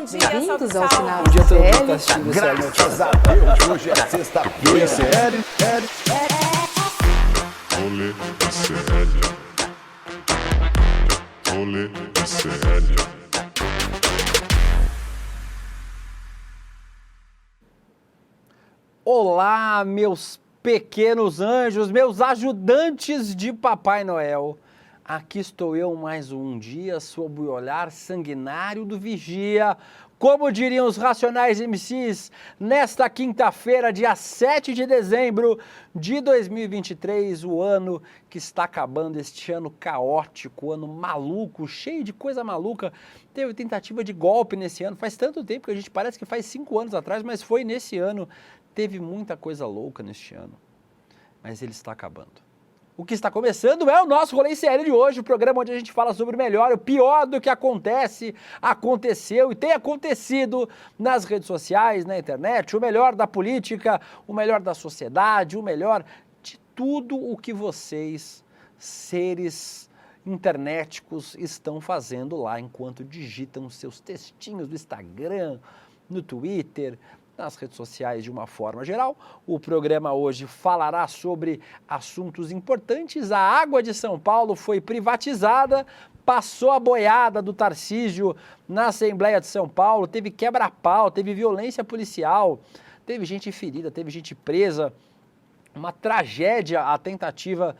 dia, Bem-vindos salve, ao salve. final Bom dia a do todo mundo que CL. tá assistindo esse Graças a Deus, hoje é sexta-feira. Sério? Rolê CL. Rolê CL. Olá, meus pequenos anjos, meus ajudantes de Papai Noel. Aqui estou eu mais um dia sob o olhar sanguinário do vigia. Como diriam os Racionais MCs, nesta quinta-feira, dia 7 de dezembro de 2023, o ano que está acabando, este ano caótico, ano maluco, cheio de coisa maluca. Teve tentativa de golpe nesse ano, faz tanto tempo que a gente parece que faz 5 anos atrás, mas foi nesse ano. Teve muita coisa louca neste ano, mas ele está acabando. O que está começando é o nosso Rolê CL de hoje, o programa onde a gente fala sobre o melhor, o pior do que acontece, aconteceu e tem acontecido nas redes sociais, na internet, o melhor da política, o melhor da sociedade, o melhor de tudo o que vocês, seres internéticos, estão fazendo lá enquanto digitam seus textinhos do Instagram, no Twitter, nas redes sociais de uma forma geral. O programa hoje falará sobre assuntos importantes. A água de São Paulo foi privatizada, passou a boiada do Tarcísio na Assembleia de São Paulo, teve quebra-pau, teve violência policial, teve gente ferida, teve gente presa. Uma tragédia a tentativa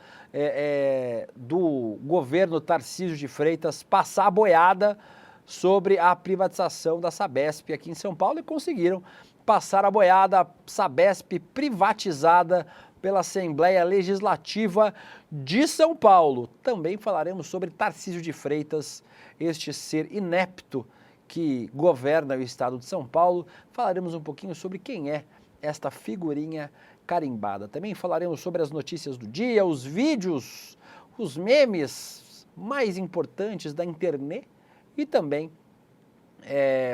do governo Tarcísio de Freitas passar a boiada sobre a privatização da Sabesp aqui em São Paulo e conseguiram passar a boiada, Sabesp privatizada pela Assembleia Legislativa de São Paulo. Também falaremos sobre Tarcísio de Freitas, este ser inepto que governa o estado de São Paulo. Falaremos um pouquinho sobre quem é esta figurinha carimbada. Também falaremos sobre as notícias do dia, os vídeos, os memes mais importantes da internet e também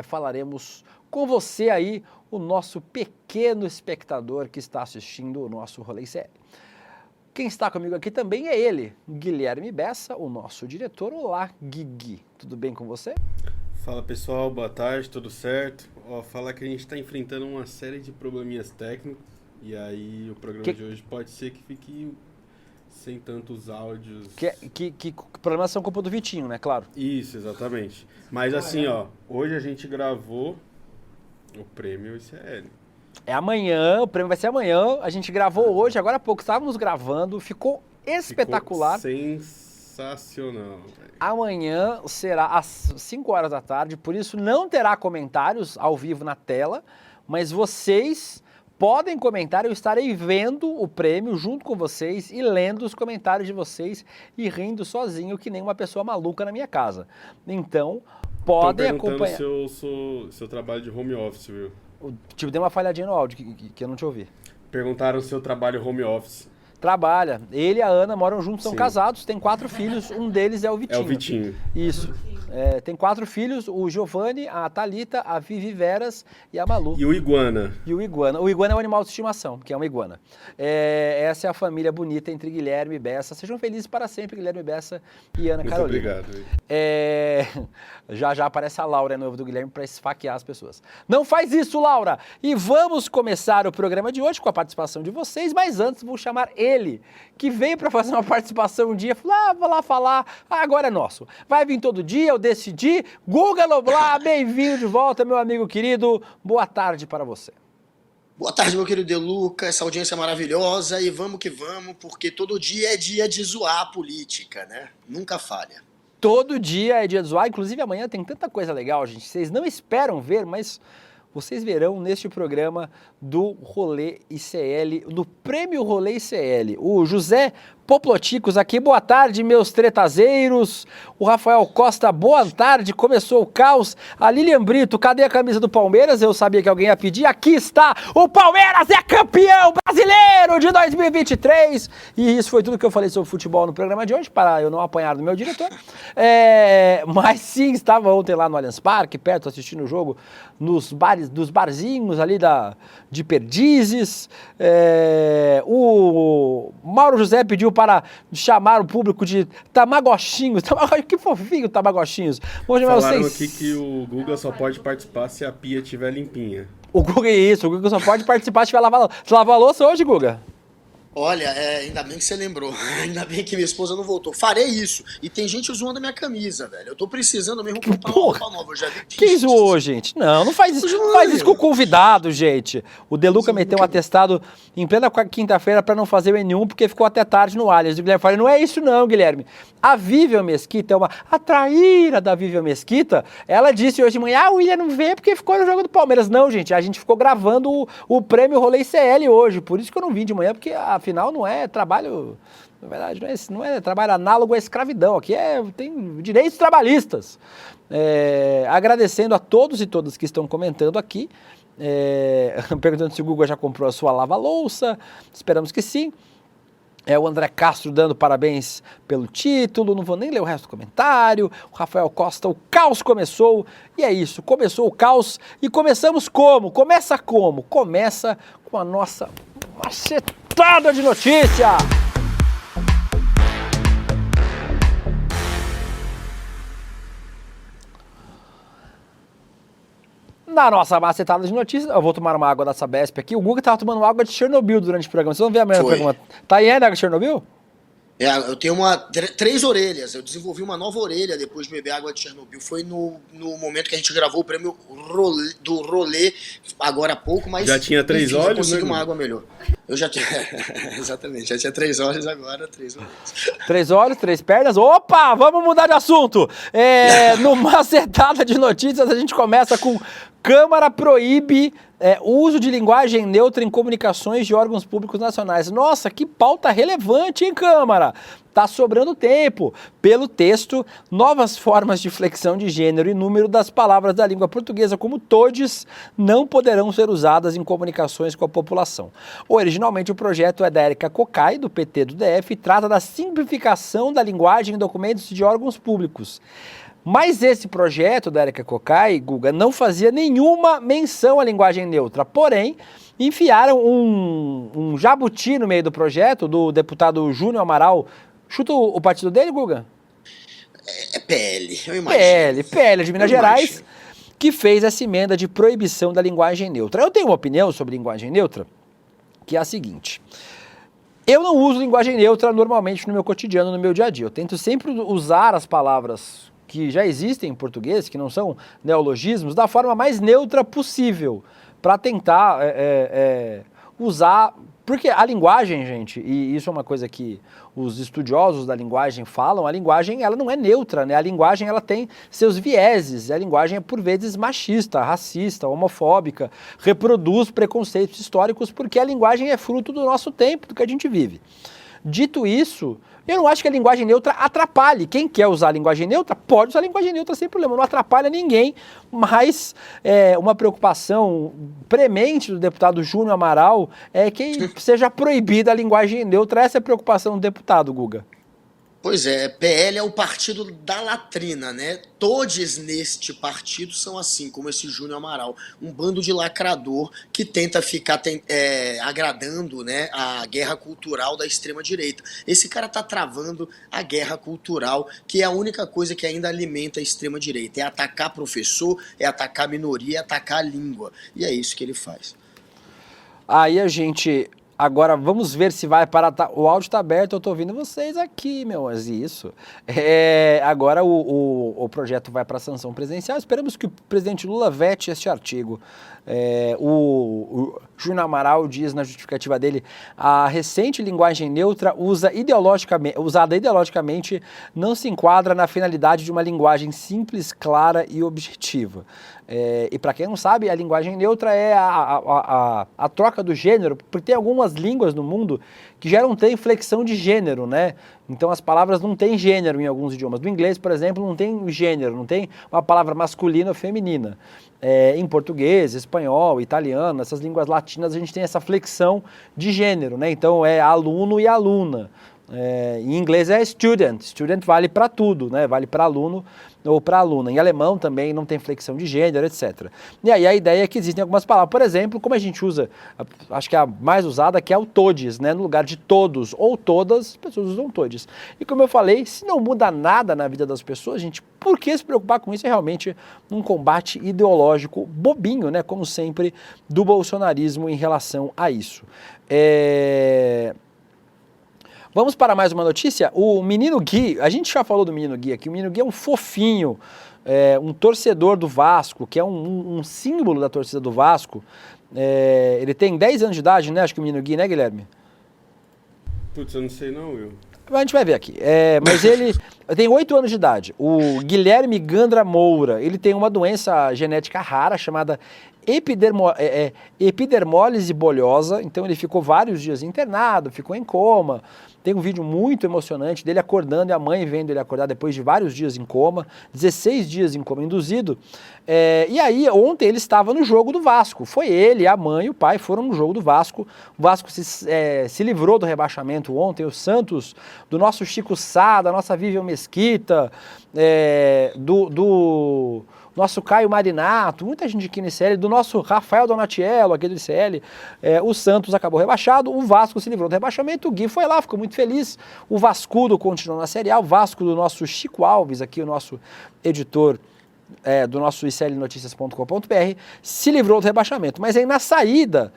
falaremos com você aí, o nosso pequeno espectador que está assistindo o nosso Rolê CL. Quem está comigo aqui também é ele, Guilherme Bessa, o nosso diretor. Olá, Guigui, tudo bem com você? Fala pessoal, boa tarde, tudo certo? Fala que a gente está enfrentando uma série de probleminhas técnicos e aí o programa de hoje pode ser que fique sem tantos áudios. Que problemas são culpa do Vitinho, né? Claro. Isso, exatamente. Mas assim, hoje a gente gravou o prêmio ICL. É amanhã, o prêmio vai ser amanhã. A gente gravou hoje, agora há pouco estávamos gravando, ficou espetacular. Ficou sensacional. Véio. Amanhã será às 5 horas da tarde, por isso não terá comentários ao vivo na tela, mas vocês podem comentar, eu estarei vendo o prêmio junto com vocês e lendo os comentários de vocês e rindo sozinho que nem uma pessoa maluca na minha casa. Então, podem acompanhar. Seu trabalho de home office, viu? Tipo, deu uma falhadinha no áudio que eu não te ouvi. Perguntaram o seu trabalho home office. Trabalha. Ele e a Ana moram juntos, são Sim. casados, têm 4 filhos, um deles é o Vitinho. É o Vitinho. Isso. Tem 4 filhos, o Giovanni, a Thalita, a Vivi Veras e a Malu. E o Iguana. E o Iguana. O Iguana é um animal de estimação, que é uma iguana. Essa é a família bonita entre Guilherme e Bessa. Sejam felizes para sempre, Guilherme Bessa e Ana Carolina. Muito obrigado. Já aparece a Laura, noiva do Guilherme, para esfaquear as pessoas. Não faz isso, Laura! E vamos começar o programa de hoje com a participação de vocês, mas antes vou chamar ele, que veio para fazer uma participação um dia, falou, vou lá falar, agora é nosso. Vai vir todo dia, eu decidi. Guga Noblar, bem-vindo de volta, meu amigo querido. Boa tarde para você. Boa tarde, meu querido De Luca, essa audiência maravilhosa, e vamos que vamos, porque todo dia é dia de zoar a política, né? Nunca falha. Todo dia é dia de zoar, inclusive amanhã tem tanta coisa legal, gente. Vocês não esperam ver, mas vocês verão neste programa do Rolê ICL, do Prêmio Rolê ICL. O José Poploticos aqui, boa tarde, meus tretazeiros. O Rafael Costa, boa tarde, começou o caos. A Lilian Brito, cadê a camisa do Palmeiras? Eu sabia que alguém ia pedir. Aqui está, o Palmeiras é campeão brasileiro de 2023. E isso foi tudo que eu falei sobre futebol no programa de hoje, para eu não apanhar do meu diretor. Mas sim, estava ontem lá no Allianz Parque, perto, assistindo o jogo, nos barzinhos ali de Perdizes. O Mauro José pediu para chamar o público de tamagochinhos. Que fofinho, tamagochinhos. Vamos chamar Falaram vocês. aqui que o Guga só pode participar se a pia estiver limpinha. O Guga só pode participar se tiver lavado. Você lavou a louça hoje, Guga? Olha, ainda bem que você lembrou. Ainda bem que minha esposa não voltou. Farei isso. E tem gente zoando a minha camisa, velho. Eu tô precisando mesmo comprar uma roupa nova. Eu já vi Quem zoou, gente? Não faz isso. Não faz isso com o convidado, gente. O Deluca meteu um atestado em plena quinta-feira pra não fazer o N1 porque ficou até tarde no Allianz. O Guilherme falou, não é isso não, Guilherme. A Vivian Mesquita a traíra da Vivian Mesquita. Ela disse hoje de manhã, o William não veio porque ficou no jogo do Palmeiras. Não, gente, a gente ficou gravando o prêmio Rolê CL hoje. Por isso que eu não vim de manhã, porque afinal não é trabalho... Na verdade, não é trabalho análogo à escravidão. Aqui tem direitos trabalhistas. Agradecendo a todos e todas que estão comentando aqui. Perguntando se o Google já comprou a sua lava-louça. Esperamos que sim. O André Castro dando parabéns pelo título, não vou nem ler o resto do comentário. O Rafael Costa, o caos começou. E é isso, começou o caos. E começamos como? Começa como? Começa com a nossa macetada de notícia. Na nossa macetada de notícias, eu vou tomar uma água da Sabesp aqui. O Guga estava tomando água de Chernobyl durante o programa. Vocês vão ver a mesma pergunta. Tá aí ainda água de Chernobyl? Eu tenho três orelhas. Eu desenvolvi uma nova orelha depois de beber água de Chernobyl. Foi no momento que a gente gravou o prêmio do Rolê, agora há pouco, mas... Já tinha três olhos, já consegui né? uma água melhor. Eu já tinha... Exatamente, já tinha 3 olhos, agora 3 orelhas. 3 olhos, 3 pernas. Opa, vamos mudar de assunto. No macetada de notícias, a gente começa com... Câmara proíbe o uso de linguagem neutra em comunicações de órgãos públicos nacionais. Nossa, que pauta relevante, hein, Câmara? Tá sobrando tempo. Pelo texto, novas formas de flexão de gênero e número das palavras da língua portuguesa, como todes, não poderão ser usadas em comunicações com a população. Originalmente, o projeto é da Érica Cocai, do PT do DF, e trata da simplificação da linguagem em documentos de órgãos públicos. Mas esse projeto da Érica Cocai, Guga, não fazia nenhuma menção à linguagem neutra. Porém, enfiaram um jabuti no meio do projeto, do deputado Júnior Amaral. Chuta o partido dele, Guga? É PL, eu imagino. PL de Minas Gerais, que fez essa emenda de proibição da linguagem neutra. Eu tenho uma opinião sobre linguagem neutra, que é a seguinte... Eu não uso linguagem neutra normalmente no meu cotidiano, no meu dia a dia. Eu tento sempre usar as palavras que já existem em português, que não são neologismos, da forma mais neutra possível, para tentar usar... Porque a linguagem, gente, e isso é uma coisa que os estudiosos da linguagem falam, a linguagem ela não é neutra, né? A linguagem ela tem seus vieses, a linguagem é por vezes machista, racista, homofóbica, reproduz preconceitos históricos, porque a linguagem é fruto do nosso tempo, do que a gente vive. Dito isso, eu não acho que a linguagem neutra atrapalhe. Quem quer usar a linguagem neutra, pode usar a linguagem neutra sem problema, não atrapalha ninguém, mas uma preocupação premente do deputado Júnior Amaral é que seja proibida a linguagem neutra. Essa é a preocupação do deputado, Guga. Pois é, PL é o partido da latrina, né? Todos neste partido são assim, como esse Júnior Amaral. Um bando de lacrador que tenta ficar agradando, né, a guerra cultural da extrema-direita. Esse cara tá travando a guerra cultural, que é a única coisa que ainda alimenta a extrema-direita. É atacar professor, é atacar minoria, é atacar a língua. E é isso que ele faz. Aí a gente... Agora vamos ver se vai para... O áudio está aberto, eu estou ouvindo vocês aqui, mas isso. Agora o projeto vai para a sanção presidencial. Esperamos que o presidente Lula vete este artigo. O Júnior Amaral diz na justificativa dele: a recente linguagem neutra usada ideologicamente não se enquadra na finalidade de uma linguagem simples, clara e objetiva. E para quem não sabe, a linguagem neutra é a troca do gênero, porque tem algumas línguas no mundo que já não tem flexão de gênero, né? Então as palavras não têm gênero em alguns idiomas. No inglês, por exemplo, não tem gênero, não tem uma palavra masculina ou feminina. Em português, espanhol, italiano, essas línguas latinas, a gente tem essa flexão de gênero, né? Então é aluno e aluna. Em inglês é student. Student vale para tudo, né? Vale para aluno ou para aluna. Em alemão também não tem flexão de gênero, etc. E aí a ideia é que existem algumas palavras. Por exemplo, como a gente usa, acho que a mais usada que é o todes, né? No lugar de todos ou todas, as pessoas usam todes. E como eu falei, se não muda nada na vida das pessoas, gente, por que se preocupar com isso? É realmente um combate ideológico bobinho, né? Como sempre, do bolsonarismo em relação a isso. Vamos para mais uma notícia. O menino Gui, a gente já falou do menino Gui aqui, o menino Gui é um fofinho, um torcedor do Vasco, que é um símbolo da torcida do Vasco. Ele tem 10 anos de idade, né? Acho que o menino Gui, né, Guilherme? Putz, eu não sei não, Will. A gente vai ver aqui. Mas ele tem 8 anos de idade. O Guilherme Gandra Moura, ele tem uma doença genética rara chamada epidermólise bolhosa. Então ele ficou vários dias internado, ficou em coma. Tem um vídeo muito emocionante dele acordando e a mãe vendo ele acordar depois de vários dias em coma, 16 dias em coma induzido. E aí, ontem ele estava no jogo do Vasco. Foi ele, a mãe e o pai foram no jogo do Vasco. O Vasco se livrou do rebaixamento ontem. O Santos, do nosso Chico Sá, da nossa Vivian Mesquita, do nosso Caio Marinato, muita gente aqui no ICL, do nosso Rafael Donatiello, aqui do ICL, o Santos acabou rebaixado, o Vasco se livrou do rebaixamento, o Gui foi lá, ficou muito feliz, o Vascudo continuou na Série A, o Vasco do nosso Chico Alves, aqui o nosso editor do nosso iclnoticias.com.br, se livrou do rebaixamento. Mas aí na saída,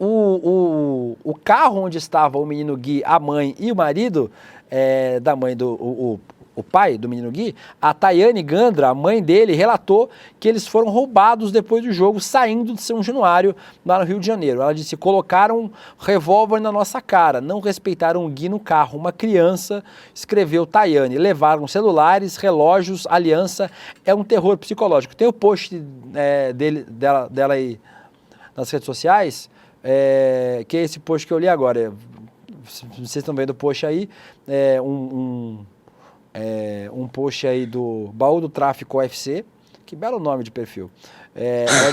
o carro onde estava o menino Gui, a mãe e o marido da mãe o pai do menino Gui, a Tayane Gandra, a mãe dele, relatou que eles foram roubados depois do jogo, saindo de São Januário, lá no Rio de Janeiro. Ela disse, colocaram revólver na nossa cara, não respeitaram o Gui no carro. Uma criança, escreveu Tayane, levaram celulares, relógios, aliança, é um terror psicológico. Tem o post dela aí nas redes sociais, que é esse post que eu li agora. Vocês estão vendo o post aí, um post aí do Baú do Tráfico UFC, que belo nome de perfil,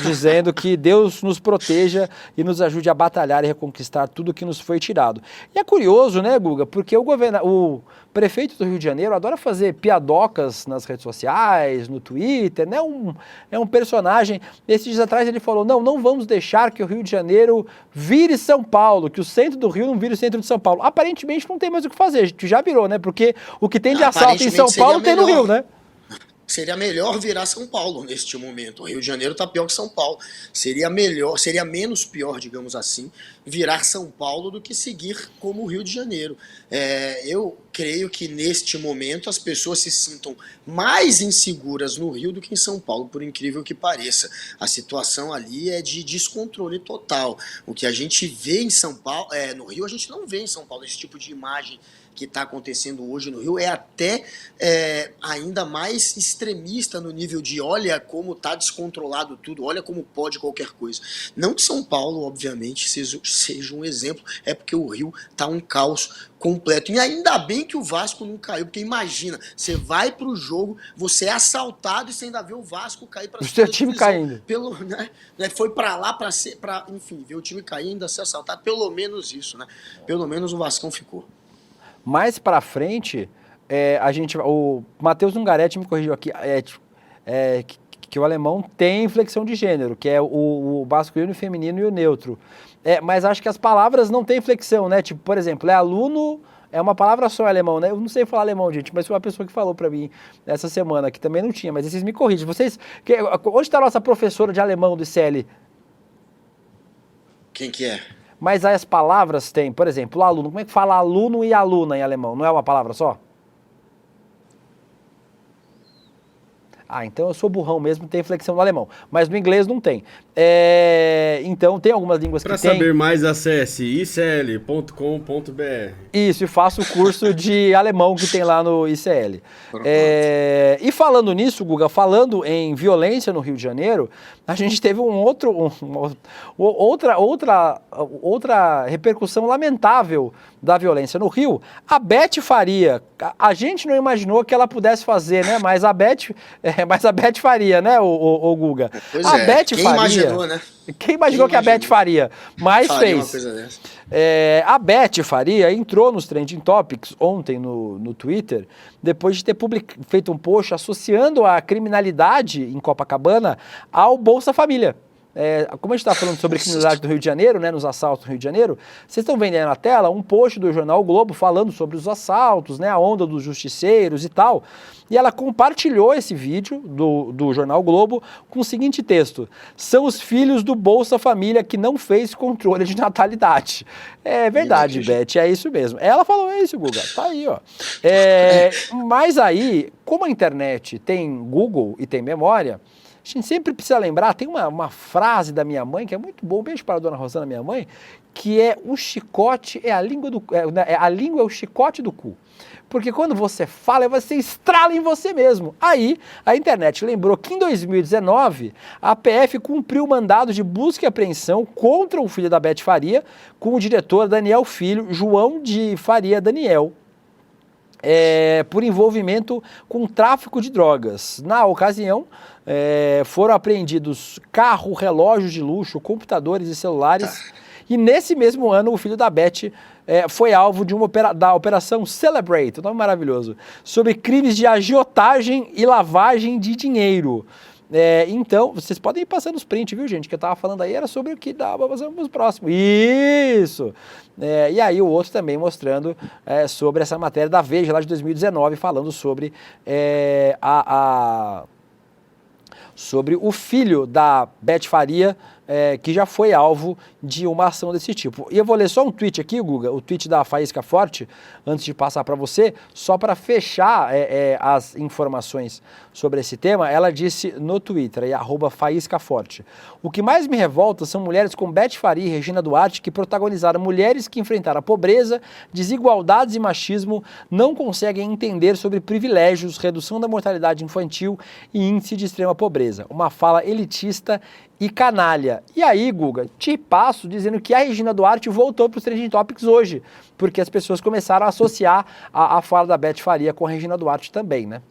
dizendo que Deus nos proteja e nos ajude a batalhar e reconquistar tudo que nos foi tirado. E é curioso, né, Guga, porque o prefeito do Rio de Janeiro adora fazer piadocas nas redes sociais, no Twitter, né, é um personagem. Esses dias atrás ele falou, não vamos deixar que o Rio de Janeiro vire São Paulo, que o centro do Rio não vire o centro de São Paulo. Aparentemente não tem mais o que fazer, já virou, né, porque o que tem de assalto em São Paulo tem no Rio, né? Seria melhor virar São Paulo neste momento. O Rio de Janeiro está pior que São Paulo. Seria menos pior, digamos assim, virar São Paulo do que seguir como o Rio de Janeiro. Eu creio que neste momento as pessoas se sintam mais inseguras no Rio do que em São Paulo, por incrível que pareça. A situação ali é de descontrole total. O que a gente vê em São Paulo, no Rio a gente não vê em São Paulo esse tipo de imagem que está acontecendo hoje no Rio, é até ainda mais extremista no nível de olha como está descontrolado tudo, olha como pode qualquer coisa. Não que São Paulo, obviamente, seja um exemplo, é porque o Rio está um caos completo. E ainda bem que o Vasco não caiu, porque imagina, você vai para o jogo, você é assaltado e você ainda vê o Vasco cair para a segunda divisão. O seu time caindo. Foi para lá enfim, ver o time cair e ainda ser assaltado, pelo menos isso, né? Pelo menos o Vascão ficou. Mais pra frente, o Matheus Ungaretti me corrigiu aqui, que o alemão tem inflexão de gênero, que é o masculino, o feminino e o neutro. Mas acho que as palavras não têm flexão, né? Tipo, por exemplo, aluno, é uma palavra só em alemão, né? Eu não sei falar alemão, gente, mas foi uma pessoa que falou pra mim essa semana, que também não tinha, mas vocês me corrigem. Onde está a nossa professora de alemão do ICL? Quem que é? Mas aí as palavras têm, por exemplo, o aluno. Como é que fala aluno e aluna em alemão? Não é uma palavra só? Então eu sou burrão mesmo, tem flexão no alemão. Mas no inglês não tem. Então tem algumas línguas que tem. Para saber mais, acesse icl.com.br. Isso, e faça o curso de alemão que tem lá no ICL. E falando nisso, Guga, falando em violência no Rio de Janeiro, a gente teve outra repercussão lamentável da violência no Rio. A Beth Faria, a gente não imaginou que ela pudesse fazer, né? Mas a Beth é mas a Beth faria, né, o Guga? Pois a é, Beth quem faria. imaginou, né? Quem imaginou que a Beth faria? Mas Faria uma fez. coisa dessa. A Beth Faria entrou nos Trending Topics ontem no Twitter, depois de ter feito um post associando a criminalidade em Copacabana ao Bolsa Família. Como a gente está falando sobre a criminalidade do Rio de Janeiro, né, nos assaltos no Rio de Janeiro, vocês estão vendo aí na tela um post do jornal o Globo falando sobre os assaltos, né, a onda dos justiceiros e tal. E ela compartilhou esse vídeo do jornal o Globo com o seguinte texto: são os filhos do Bolsa Família que não fez controle de natalidade. É verdade, Beth, é isso mesmo. Ela falou isso, Guga, tá aí, ó. Mas aí, como a internet tem Google e tem memória, a gente sempre precisa lembrar, tem uma frase da minha mãe, que é muito bom, um beijo para a dona Rosana, minha mãe, que é o chicote, a língua é o chicote do cu. Porque quando você fala, você estrala em você mesmo. Aí, a internet lembrou que em 2019, a PF cumpriu o mandado de busca e apreensão contra o filho da Beth Faria, com o diretor Daniel Filho, João de Faria Daniel, por envolvimento com tráfico de drogas. Na ocasião, foram apreendidos carro, relógios de luxo, computadores e celulares. E nesse mesmo ano, o filho da Beth foi alvo de da Operação Celebrate, um nome maravilhoso, sobre crimes de agiotagem e lavagem de dinheiro. Então, vocês podem ir passando os prints, viu, gente? Que eu tava falando aí era sobre o que dá pra fazer nos próximos. Isso! E aí o outro também mostrando sobre essa matéria da Veja lá de 2019, falando sobre sobre o filho da Beth Faria, que já foi alvo de uma ação desse tipo. E eu vou ler só um tweet aqui, Guga, o tweet da Faísca Forte, antes de passar para você, só para fechar as informações sobre esse tema. Ela disse no Twitter, @FaíscaForte: o que mais me revolta são mulheres como Beth Faria e Regina Duarte, que protagonizaram mulheres que enfrentaram a pobreza, desigualdades e machismo, não conseguem entender sobre privilégios, redução da mortalidade infantil e índice de extrema pobreza. Uma fala elitista e canalha. E aí, Guga, te passo dizendo que a Regina Duarte voltou para os Trending Topics hoje, porque as pessoas começaram a associar a fala da Beth Faria com a Regina Duarte também, né?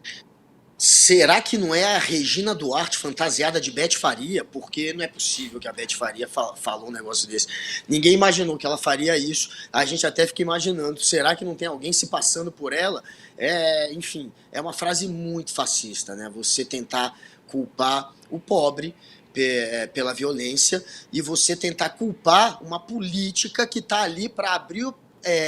Será que não é a Regina Duarte fantasiada de Beth Faria? Porque não é possível que a Beth Faria falou um negócio desse. Ninguém imaginou que ela faria isso. A gente até fica imaginando, será que não tem alguém se passando por ela? Enfim, é uma frase muito fascista, né? Você tentar culpar o pobre pela violência e você tentar culpar uma política que está ali para abrir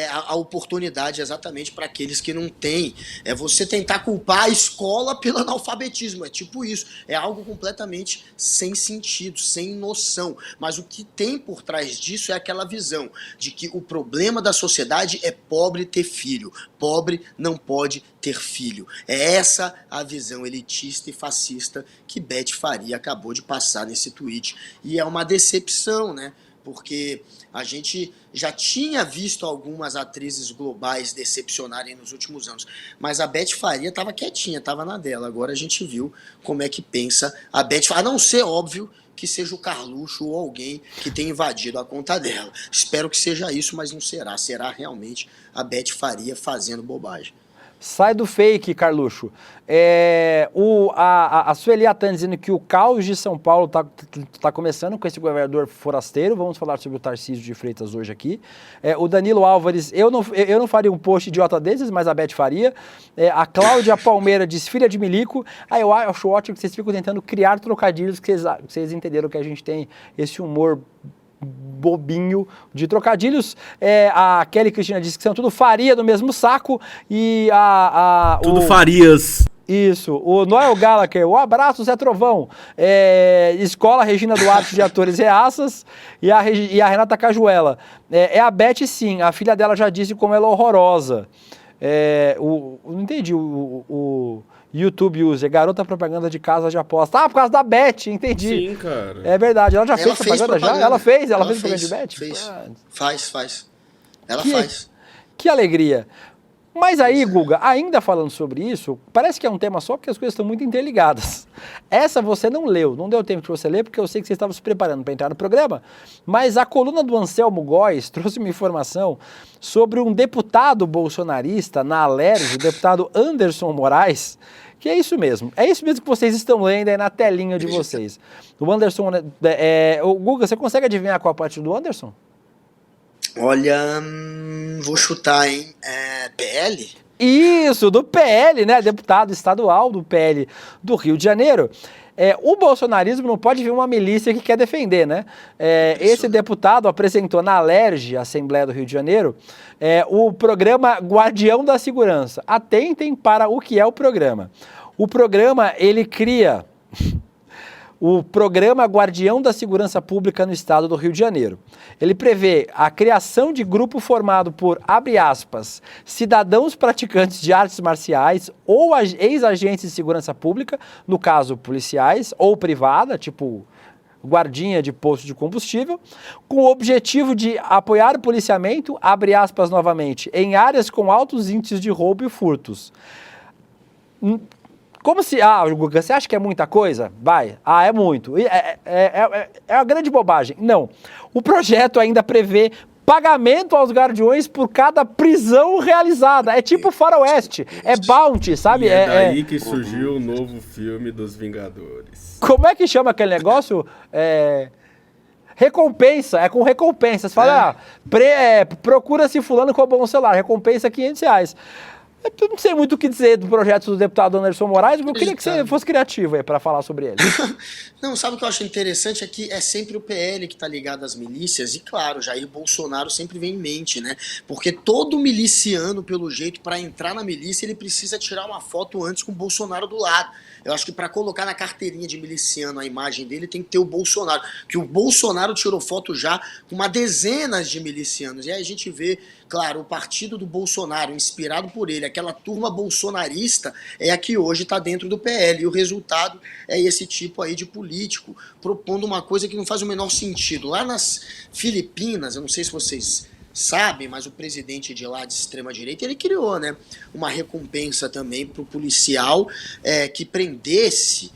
a oportunidade exatamente para aqueles que não têm. É você tentar culpar a escola pelo analfabetismo, é tipo isso, é algo completamente sem sentido, sem noção, mas o que tem por trás disso é aquela visão de que o problema da sociedade é pobre ter filho, pobre não pode ter filho. É essa a visão elitista e fascista que Beth Faria acabou de passar nesse tweet, e é uma decepção, né? Porque a gente já tinha visto algumas atrizes globais decepcionarem nos últimos anos, mas a Beth Faria estava quietinha, estava na dela. Agora a gente viu como é que pensa a Beth Faria, a não ser, óbvio, que seja o Carluxo ou alguém que tenha invadido a conta dela. Espero que seja isso, mas não será. Será realmente a Beth Faria fazendo bobagem. Sai do fake, Carluxo. A Sueli Atan dizendo que o caos de São Paulo tá começando com esse governador forasteiro. Vamos falar sobre o Tarcísio de Freitas hoje aqui. O Danilo Álvares, eu não faria um post idiota desses, mas a Beth faria. A Cláudia Palmeira diz filha de milico. Eu acho ótimo que vocês ficam tentando criar trocadilhos, que vocês entenderam que a gente tem esse humor bobinho de trocadilhos. A Kelly Cristina disse que são tudo faria do mesmo saco. E tudo Farias. Isso, o Noel Gallagher, o abraço Zé Trovão, Escola Regina Duarte de Atores Reaças, e a Renata Cajuela. A Beth, sim, a filha dela já disse como ela é horrorosa. Não entendi o YouTube user, garota propaganda de casa de aposta. Por causa da Beth, entendi. Sim, cara. É verdade, ela já fez propaganda já? Ela fez propaganda de Beth? Faz. Ela faz. Que alegria. Mas aí, Guga, ainda falando sobre isso, parece que é um tema só porque as coisas estão muito interligadas. Essa você não leu, não deu tempo de você ler porque eu sei que você estava se preparando para entrar no programa, mas a coluna do Anselmo Góes trouxe uma informação sobre um deputado bolsonarista na Alerj, o deputado Anderson Moraes, Que é isso mesmo que vocês estão lendo aí na telinha de vocês. O Anderson, o Guga, você consegue adivinhar qual é o partido do Anderson? Olha, vou chutar, hein? PL? Isso, do PL, né? Deputado estadual do PL do Rio de Janeiro. O bolsonarismo não pode vir uma milícia que quer defender, né? Esse deputado apresentou na Alerj, Assembleia do Rio de Janeiro, o programa Guardião da Segurança. Atentem para o que é o programa. O programa, ele cria o Programa Guardião da Segurança Pública no Estado do Rio de Janeiro. Ele prevê a criação de grupo formado por, abre aspas, cidadãos praticantes de artes marciais ou ex-agentes de segurança pública, no caso policiais, ou privada, tipo guardinha de posto de combustível, com o objetivo de apoiar o policiamento, abre aspas novamente, em áreas com altos índices de roubo e furtos. Como se... Guga, você acha que é muita coisa? Vai. É muito. É uma grande bobagem. Não. O projeto ainda prevê pagamento aos guardiões por cada prisão realizada. É tipo faroeste. É bounty, sabe? E é daí que surgiu o novo filme dos Vingadores. Como é que chama aquele negócio? Recompensa. É com recompensa. Você fala, procura-se fulano com o bom celular. Recompensa R$500. Eu não sei muito o que dizer do projeto do deputado Anderson Moraes, mas eu queria que você fosse criativo aí para falar sobre ele. Não, sabe o que eu acho interessante? É que é sempre o PL que está ligado às milícias, e claro, Jair Bolsonaro sempre vem em mente, né? Porque todo miliciano, pelo jeito, para entrar na milícia, ele precisa tirar uma foto antes com o Bolsonaro do lado. Eu acho que para colocar na carteirinha de miliciano a imagem dele tem que ter o Bolsonaro, que o Bolsonaro tirou foto já com uma dezenas de milicianos, e aí a gente vê, claro, o partido do Bolsonaro, inspirado por ele, aquela turma bolsonarista, é a que hoje está dentro do PL, e o resultado é esse tipo aí de político propondo uma coisa que não faz o menor sentido. Lá nas Filipinas, eu não sei se vocês sabem, mas o presidente de lá, de extrema-direita, ele criou, né, uma recompensa também para o policial que prendesse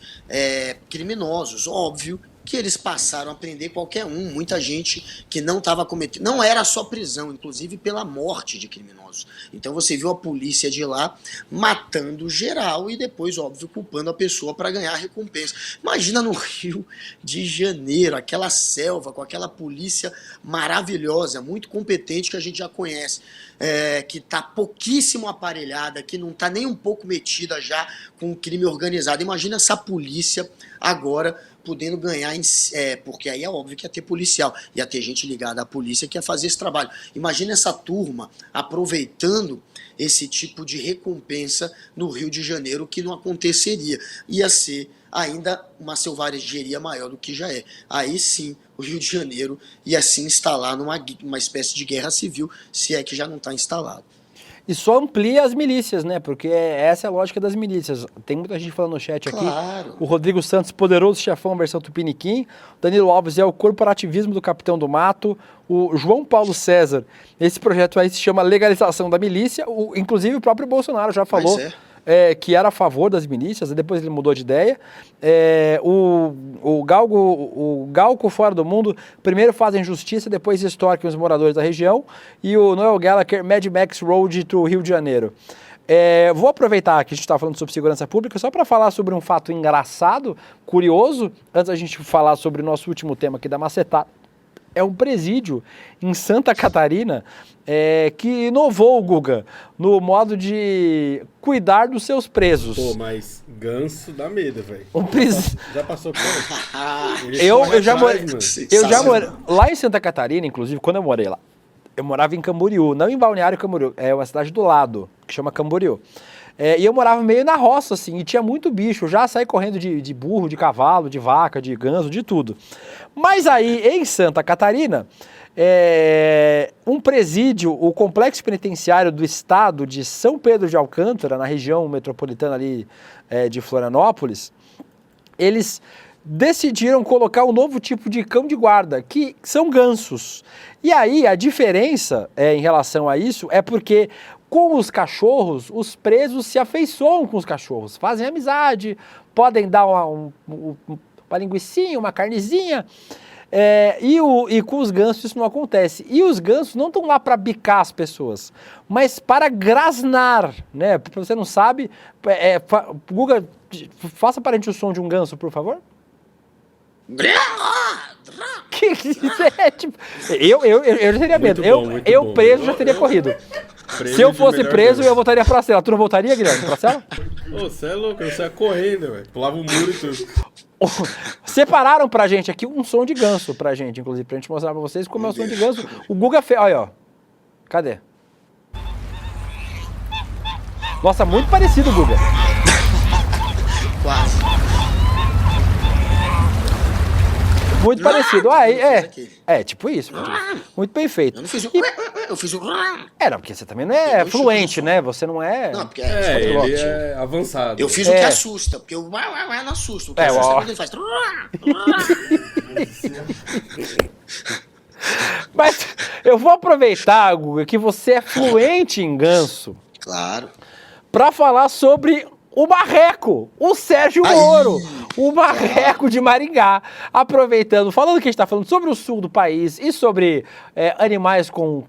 criminosos. Óbvio que eles passaram a prender qualquer um, muita gente que não estava cometendo, não era só prisão, inclusive pela morte de criminosos. Então você viu a polícia de lá matando geral e depois, óbvio, culpando a pessoa para ganhar a recompensa. Imagina no Rio de Janeiro, aquela selva com aquela polícia maravilhosa, muito competente, que a gente já conhece, que está pouquíssimo aparelhada, que não está nem um pouco metida já com o crime organizado. Imagina essa polícia agora podendo ganhar, porque aí é óbvio que ia ter policial, ia ter gente ligada à polícia que ia fazer esse trabalho. Imagina essa turma aproveitando esse tipo de recompensa no Rio de Janeiro, que não aconteceria. Ia ser ainda uma selvageria maior do que já é. Aí sim, o Rio de Janeiro ia se instalar numa espécie de guerra civil, se é que já não está instalado. E só amplia as milícias, né? Porque essa é a lógica das milícias. Tem muita gente falando no chat aqui. Claro. O Rodrigo Santos, poderoso chefão, versão Tupiniquim. O Danilo Alves é o corporativismo do Capitão do Mato. O João Paulo César, esse projeto aí se chama legalização da milícia. Inclusive o próprio Bolsonaro já falou que era a favor das milícias, depois ele mudou de ideia. O Galco Fora do Mundo, primeiro fazem justiça, depois extorquem os moradores da região. E o Noel Gallagher, Mad Max Road to Rio de Janeiro. Vou aproveitar que a gente está falando sobre segurança pública só para falar sobre um fato engraçado, curioso, antes da gente falar sobre o nosso último tema aqui da macetada. É um presídio em Santa Catarina que inovou o Guga no modo de cuidar dos seus presos. Pô, mas ganso dá medo, velho. Já passou por Eu já morei lá em Santa Catarina, inclusive, quando eu morei lá. Eu morava em Camboriú, não em Balneário Camboriú, é uma cidade do lado, que chama Camboriú. E eu morava meio na roça, assim, e tinha muito bicho. Eu já saí correndo de burro, de cavalo, de vaca, de ganso, de tudo. Mas aí, em Santa Catarina, um presídio, o Complexo Penitenciário do Estado de São Pedro de Alcântara, na região metropolitana ali de Florianópolis, eles decidiram colocar um novo tipo de cão de guarda, que são gansos. E aí, a diferença em relação a isso é porque com os cachorros, os presos se afeiçoam com os cachorros, fazem amizade, podem dar uma linguicinha, uma carnezinha. E com os gansos isso não acontece. E os gansos não estão lá para bicar as pessoas, mas para grasnar, né? Pra você não sabe, Guga, faça para a gente o som de um ganso, por favor. Que é, tipo, eu já teria medo. Eu preso já teria corrido. Se eu fosse preso, eu voltaria pra cela. Tu não voltaria, Guilherme, pra cela? Ô, você é louco, eu saia correndo, velho. Pulava o muro e tudo. Separaram pra gente aqui um som de ganso pra gente, inclusive, pra gente mostrar pra vocês como é o som de ganso. O Guga fez, olha, ó. Cadê? Nossa, muito parecido, Guga. Quase. Muito parecido. Tipo isso. Muito bem feito. Eu não fiz o... Eu fiz o... Não, porque você também não é fluente, né? Você não é... Não, porque ele é avançado. Eu fiz o que assusta, porque o não assusta. O que assusta quando ele faz... Mas eu vou aproveitar, Guga, que você é fluente em ganso. Claro. Pra falar sobre o Marreco, o Sérgio Moro, o Marreco de Maringá. Aproveitando, falando que a gente está falando sobre o sul do país e sobre animais com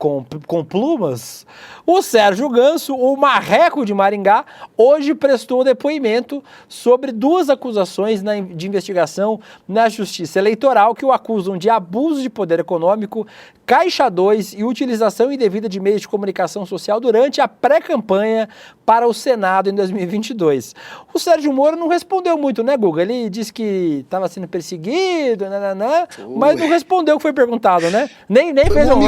plumas, o Sérgio Ganso, o Marreco de Maringá, hoje prestou depoimento sobre 2 acusações de investigação na Justiça Eleitoral que o acusam de abuso de poder econômico, Caixa 2 e utilização indevida de meios de comunicação social durante a pré-campanha para o Senado em 2022. O Sérgio Moro não respondeu muito, né, Guga? Ele disse que estava sendo perseguido, mas não respondeu o que foi perguntado, né? Nem fez um...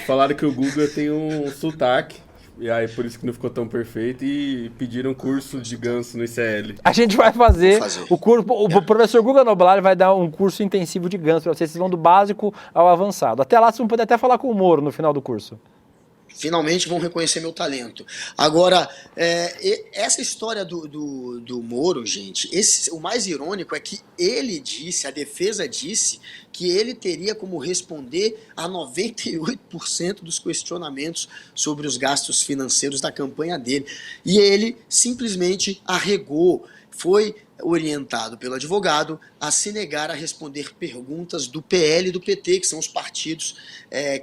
Falaram que o Guga tem um sotaque, e aí por isso que não ficou tão perfeito, e pediram curso de ganso no ICL. A gente vai fazer. O curso. O professor Guga Noblar vai dar um curso intensivo de ganso para vocês vão do básico ao avançado. Até lá vocês vão poder até falar com o Moro no final do curso. Finalmente vão reconhecer meu talento. Agora, essa história do Moro, gente, o mais irônico é que ele disse, a defesa disse, que ele teria como responder a 98% dos questionamentos sobre os gastos financeiros da campanha dele. E ele simplesmente arregou, foi orientado pelo advogado a se negar a responder perguntas do PL e do PT, que são os partidos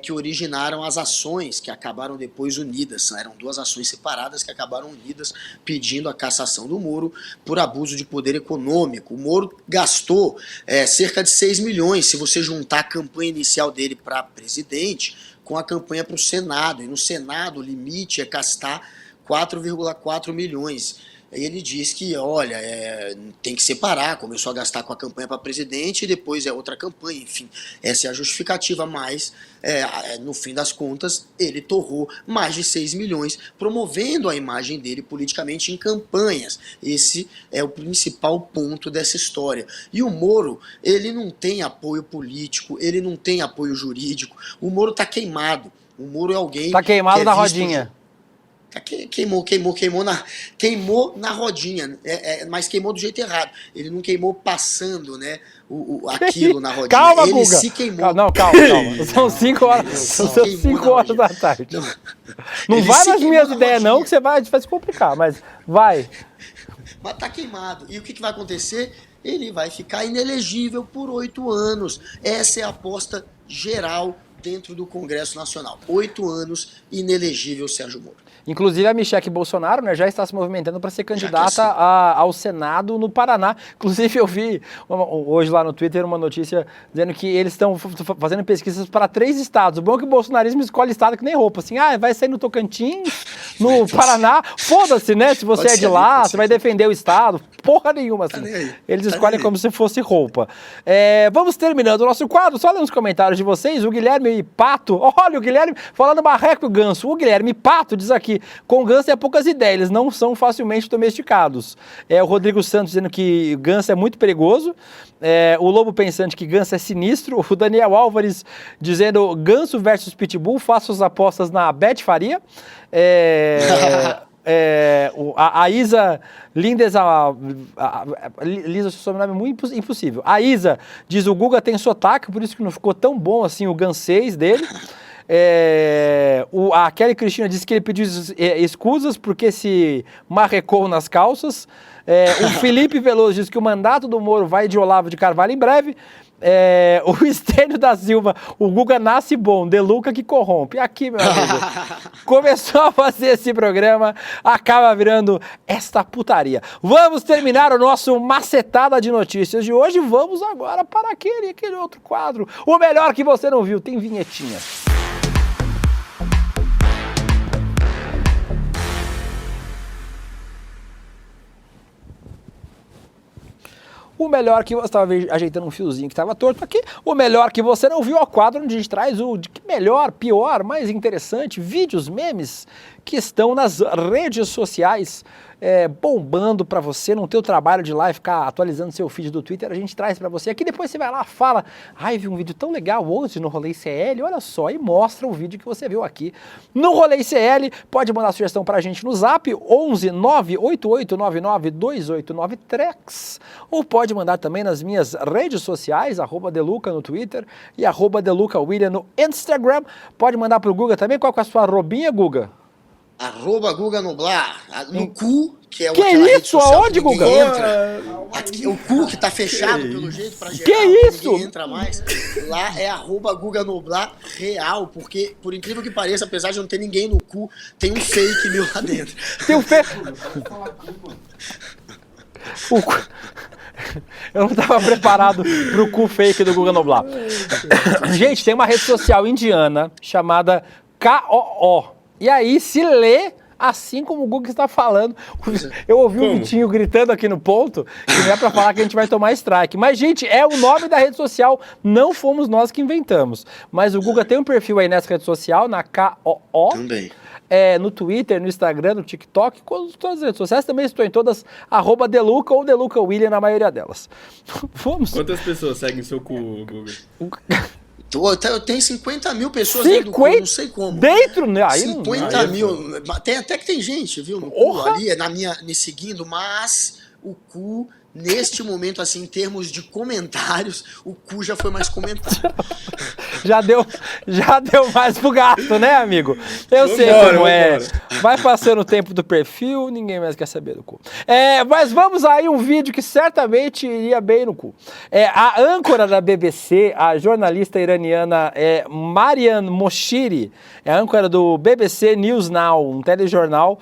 que originaram as ações que acabaram depois unidas. Eram 2 ações separadas que acabaram unidas pedindo a cassação do Moro por abuso de poder econômico. O Moro gastou cerca de 6 milhões, se você juntar a campanha inicial dele para presidente com a campanha para o Senado. E no Senado o limite é gastar 4,4 milhões. Ele diz que, olha, tem que separar, começou a gastar com a campanha para presidente e depois é outra campanha, enfim, essa é a justificativa, mas no fim das contas ele torrou mais de 6 milhões promovendo a imagem dele politicamente em campanhas. Esse é o principal ponto dessa história. E o Moro, ele não tem apoio político, ele não tem apoio jurídico, o Moro está queimado, o Moro é alguém... Está queimado na rodinha. Queimou na rodinha, mas queimou do jeito errado. Ele não queimou passando, né, aquilo na rodinha. Calma, ele Guga. se queimou. Calma. São 5 horas da tarde. Não vai nas minhas ideias não, que você vai se complicar, mas vai. Mas tá queimado. E o que vai acontecer? Ele vai ficar inelegível por 8 anos. Essa é a aposta geral dentro do Congresso Nacional. 8 anos, inelegível Sérgio Moro. Inclusive a Michelle Bolsonaro, né, já está se movimentando para ser candidata ao Senado no Paraná. Inclusive eu vi hoje lá no Twitter uma notícia dizendo que eles estão fazendo pesquisas para 3 estados. O bom é que o bolsonarismo escolhe estado que nem roupa. Assim, vai sair no Tocantins, no Paraná. Foda-se, né? Se você é de lá, você vai defender o estado. Porra nenhuma, assim. Eles escolhem como se fosse roupa. Vamos terminando o nosso quadro. Só lendo os comentários de vocês. O Guilherme Pato. Olha, o Guilherme falando Marreco e Ganso. O Guilherme Pato diz aqui: com ganso é poucas ideias, eles não são facilmente domesticados. O Rodrigo Santos dizendo que ganso é muito perigoso. O Lobo Pensante que ganso é sinistro. O Daniel Álvares dizendo ganso versus pitbull, faço as apostas na Beth Faria. A Isa Lindes, Lisa, seu sobrenome é muito impossível. A Isa diz: o Guga tem sotaque, por isso que não ficou tão bom assim o gansês dele. A Kelly Cristina disse que ele pediu escusas porque se marrecou nas calças. O Felipe Veloso disse que o mandato do Moro vai de Olavo de Carvalho em breve. O Estênio da Silva, o Guga nasce bom, De Luca que corrompe. Aqui, meu amigo, começou a fazer esse programa, acaba virando esta putaria. Vamos terminar o nosso macetada de notícias de hoje. Vamos agora para aquele outro quadro. O melhor que você não viu, tem vinhetinha. O melhor que você estava ajeitando um fiozinho que estava torto aqui. O melhor que você não viu, ao quadro onde a gente traz o de melhor, pior, mais interessante, vídeos, memes que estão nas redes sociais bombando para você, não ter o trabalho de ir lá e ficar atualizando seu feed do Twitter, a gente traz para você. Aqui depois você vai lá, fala, vi um vídeo tão legal hoje no Rolê CL, olha só, e mostra o vídeo que você viu aqui. No Rolê CL, pode mandar sugestão pra gente no zap, 11 98899 289 ou pode mandar também nas minhas redes sociais, @Deluca no Twitter e @DelucaWilliam no Instagram. Pode mandar pro Guga também, qual que é a sua arrobinha, Guga? @Guga Noblar, no cu, que é que aquela rede isso? social Aonde, que ninguém Guga? entra. O cu que tá fechado pelo jeito pra geral, que isso? ninguém entra mais. Lá é @Guga Noblar real, porque, por incrível que pareça, apesar de não ter ninguém no cu, tem um fake meu lá dentro. Tem um fake... Eu não estava preparado pro cu fake do Guga Noblar. Gente, tem uma rede social indiana chamada KOO. E aí se lê assim como o Guga está falando. Eu ouvi o Vitinho gritando aqui no ponto, que não é para falar que a gente vai tomar strike. Mas, gente, é o nome da rede social, não fomos nós que inventamos. Mas o Guga tem um perfil aí nessa rede social, na KOO. Também. No Twitter, no Instagram, no TikTok, todas as redes sociais. Também estou em todas, @Deluca ou DelucaWilliam na maioria delas. Vamos. Quantas pessoas seguem seu cu, Guga? Eu tenho 50 mil pessoas dentro do cu, não sei como. Dentro? Aí 50 mil. Até que tem gente, viu, no cu ali, me seguindo, mas o cu, neste momento, assim, em termos de comentários, o cu já foi mais comentado. já deu mais pro gasto, né, amigo? Eu sei como é. Vai passando o tempo do perfil, ninguém mais quer saber do cu. Mas vamos aí um vídeo que certamente iria bem no cu. A âncora da BBC, a jornalista iraniana Mariam Moshiri, é a âncora do BBC News Now, um telejornal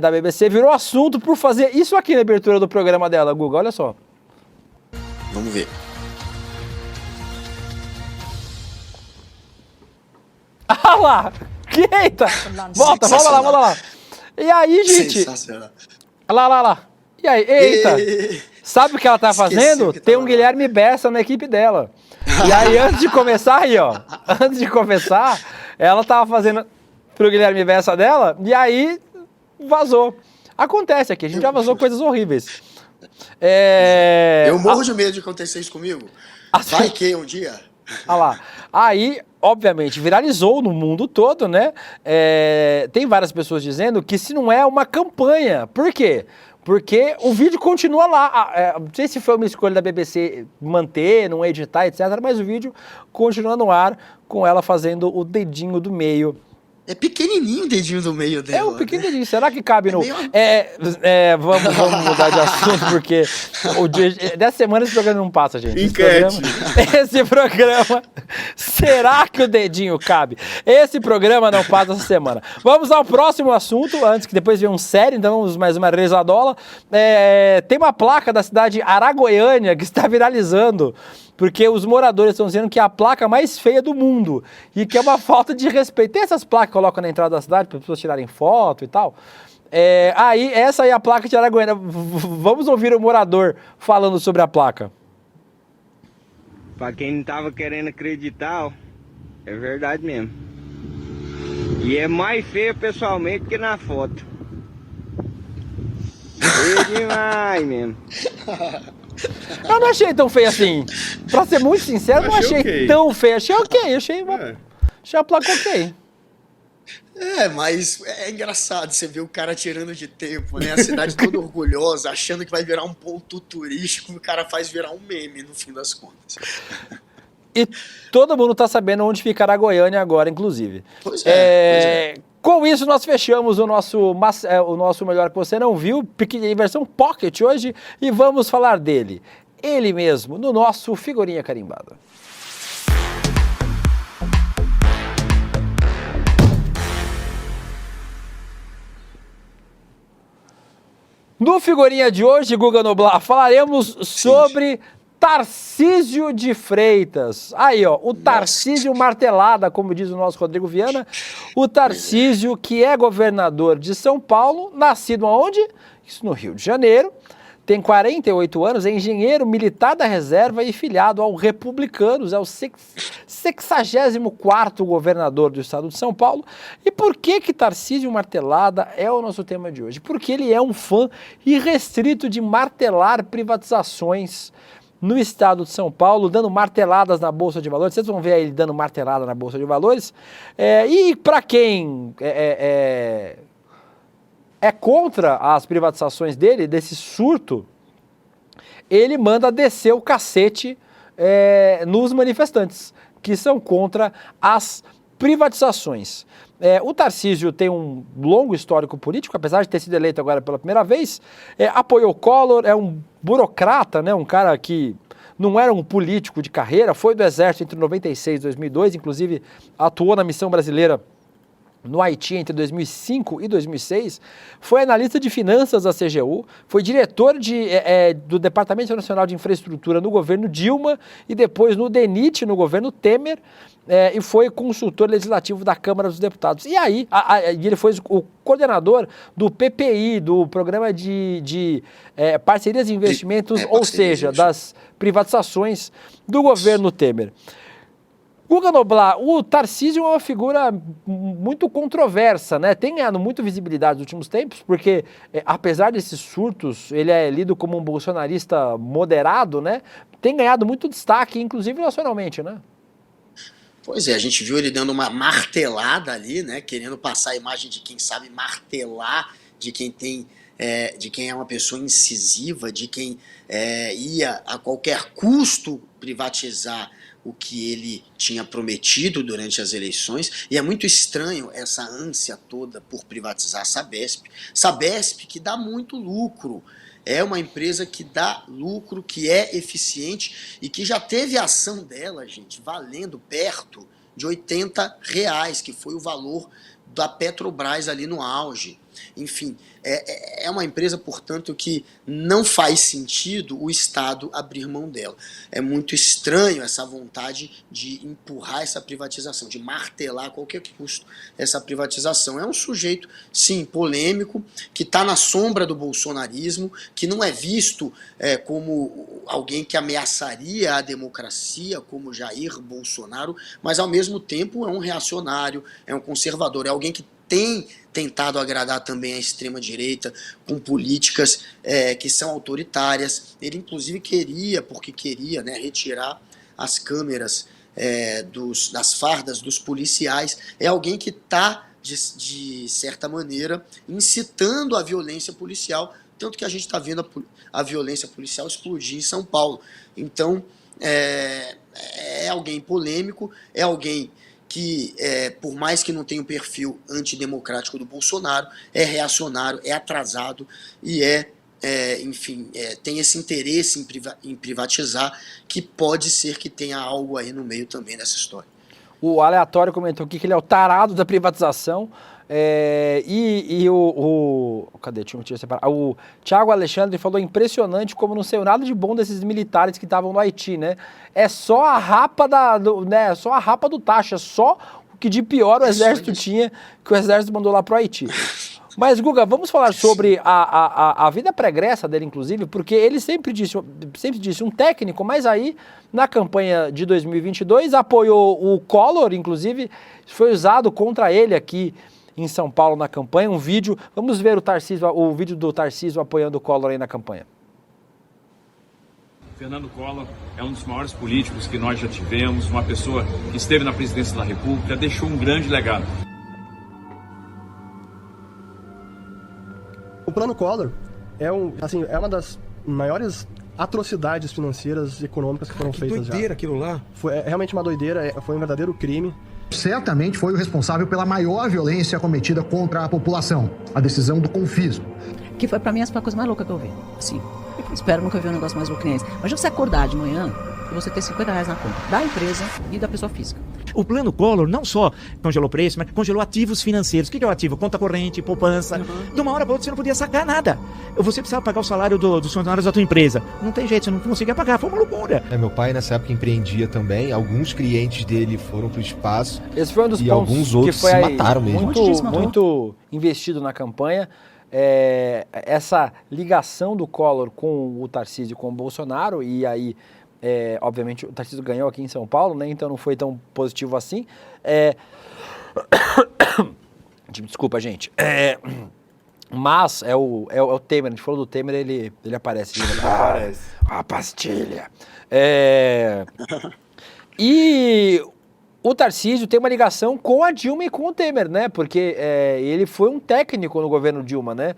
da BBC, virou assunto por fazer isso aqui na abertura do programa dela, Guga, olha só. Vamos ver. Ah lá! Eita! Volta lá. E aí, gente... Lá. E aí, eita! Sabe o que ela tá fazendo? Tem um Guilherme Bessa na equipe dela. E aí, antes de começar, ela tava fazendo pro Guilherme Bessa dela, e aí vazou. Acontece aqui, a gente já vazou coisas horríveis. Eu morro de medo de acontecer isso comigo. Vai que um dia... Olha lá. Aí, obviamente, viralizou no mundo todo, né? Tem várias pessoas dizendo que se não é uma campanha. Por quê? Porque o vídeo continua lá. Não sei se foi uma escolha da BBC manter, não editar, etc. Mas o vídeo continua no ar com ela fazendo o dedinho do meio. É pequenininho o dedinho do meio dela. É um pequeno dedinho. Será que cabe no... meio... Vamos mudar de assunto, porque dessa semana esse programa não passa, gente. Esse programa... Será que o dedinho cabe? Esse programa não passa essa semana. Vamos ao próximo assunto, antes que depois venha um sério, então vamos mais uma risadola. Tem uma placa da cidade de Araguaiânia que está viralizando, porque os moradores estão dizendo que é a placa mais feia do mundo e que é uma falta de respeito. Tem essas placas que colocam na entrada da cidade para as pessoas tirarem foto e tal. Essa aí é a placa de Araguaiana. Vamos ouvir o morador falando sobre a placa. Pra quem não tava querendo acreditar, ó, é verdade mesmo. E é mais feio pessoalmente que na foto. Feio demais mesmo. Eu não achei tão feio assim. Pra ser muito sincero, não achei tão feio. Achei ok, achei a placa ok. Mas é engraçado você ver o cara tirando de tempo, né? A cidade toda orgulhosa, achando que vai virar um ponto turístico, o cara faz virar um meme no fim das contas. E todo mundo está sabendo onde ficará Goiânia agora, inclusive. Pois é. Com isso, nós fechamos o nosso Melhor que Você Não Viu, em versão Pocket hoje, e vamos falar dele. Ele mesmo, no nosso Figurinha Carimbada. No Figurinha de hoje, Guga Noblar, falaremos sobre Tarcísio de Freitas. Aí, ó, o Tarcísio martelada, como diz o nosso Rodrigo Viana. O Tarcísio, que é governador de São Paulo, nascido aonde? Isso no Rio de Janeiro. Tem 48 anos, é engenheiro militar da reserva e filiado ao Republicanos, é o 64º governador do estado de São Paulo. E por que Tarcísio Martelada é o nosso tema de hoje? Porque ele é um fã irrestrito de martelar privatizações no estado de São Paulo, dando marteladas na Bolsa de Valores. Vocês vão ver ele dando martelada na Bolsa de Valores. E para quem é contra as privatizações dele, desse surto, ele manda descer o cacete nos manifestantes, que são contra as privatizações. O Tarcísio tem um longo histórico político, apesar de ter sido eleito agora pela primeira vez, apoiou Collor, é um burocrata, né, um cara que não era um político de carreira, foi do Exército entre 96 e 2002, inclusive atuou na missão brasileira no Haiti entre 2005 e 2006, foi analista de finanças da CGU, foi diretor do Departamento Nacional de Infraestrutura no governo Dilma e depois no DENIT, no governo Temer, e foi consultor legislativo da Câmara dos Deputados. E aí, ele foi o coordenador do PPI, do Programa de Parcerias e Investimentos, ou seja, das privatizações do governo Temer. Guga Noblar, o Tarcísio é uma figura muito controversa, né? Tem ganhado muito visibilidade nos últimos tempos, porque apesar desses surtos, ele é lido como um bolsonarista moderado, né? Tem ganhado muito destaque, inclusive nacionalmente, né? Pois é, a gente viu ele dando uma martelada ali, né? Querendo passar a imagem de quem sabe martelar, de quem é uma pessoa incisiva, de quem ia a qualquer custo privatizar o que ele tinha prometido durante as eleições, e é muito estranho essa ânsia toda por privatizar a Sabesp. Sabesp que dá muito lucro, é uma empresa que dá lucro, que é eficiente e que já teve a ação dela, gente, valendo perto de R$80, que foi o valor da Petrobras ali no auge. Enfim, é uma empresa, portanto, que não faz sentido o Estado abrir mão dela. É muito estranho essa vontade de empurrar essa privatização, de martelar a qualquer custo essa privatização. É um sujeito, sim, polêmico, que está na sombra do bolsonarismo, que não é visto como alguém que ameaçaria a democracia, como Jair Bolsonaro, mas ao mesmo tempo é um reacionário, é um conservador, é alguém que tem tentado agradar também a extrema-direita com políticas que são autoritárias. Ele, inclusive, queria, né, retirar as câmeras das fardas dos policiais. É alguém que está, de certa maneira, incitando a violência policial, tanto que a gente está vendo a violência policial explodir em São Paulo. Então, é alguém polêmico, é alguém que, por mais que não tenha um perfil antidemocrático do Bolsonaro, é reacionário, é atrasado e enfim, tem esse interesse em privatizar, que pode ser que tenha algo aí no meio também dessa história. O Aleatório comentou aqui que ele é o tarado da privatização. Cadê? Deixa eu separar. O Thiago Alexandre falou: impressionante como não saiu nada de bom desses militares que estavam no Haiti, né? É só a rapa só a rapa do taxa, só o que de pior o exército tinha, que o exército mandou lá pro Haiti. Mas, Guga, vamos falar sobre a vida pregressa dele, inclusive, porque ele sempre disse um técnico, mas aí, na campanha de 2022, apoiou o Collor, inclusive, foi usado contra ele aqui em São Paulo na campanha, um vídeo. Vamos ver o vídeo do Tarcísio apoiando o Collor aí na campanha. Fernando Collor é um dos maiores políticos que nós já tivemos, uma pessoa que esteve na presidência da República, deixou um grande legado. O plano Collor é uma das maiores atrocidades financeiras e econômicas que foram feitas já. Que doideira aquilo lá. Foi realmente uma doideira, foi um verdadeiro crime. Certamente foi o responsável pela maior violência cometida contra a população, a decisão do confisco. Que foi, pra mim, a coisa mais louca que eu vi. Assim, espero nunca ver um negócio mais louco que nem esse. Imagina você acordar de manhã e você ter R$50 na conta da empresa e da pessoa física. O plano Collor não só congelou preço, mas congelou ativos financeiros. O que é o ativo? Conta corrente, poupança. De uma hora para outra você não podia sacar nada. Você precisava pagar o salário dos funcionários da tua empresa. Não tem jeito, você não conseguia pagar. Foi uma loucura. Meu pai nessa época empreendia também. Alguns clientes dele foram para o espaço. Esse foi um dos e pontos alguns outros que foi se mataram mesmo. Muito investido na campanha. Essa ligação do Collor com o Tarcísio e com o Bolsonaro, e aí, obviamente, o Tarcísio ganhou aqui em São Paulo, né? Então não foi tão positivo assim. Desculpa, gente. Mas é o Temer, a gente falou do Temer, ele aparece. Aparece. A pastilha. E o Tarcísio tem uma ligação com a Dilma e com o Temer, né? Porque ele foi um técnico no governo Dilma, né?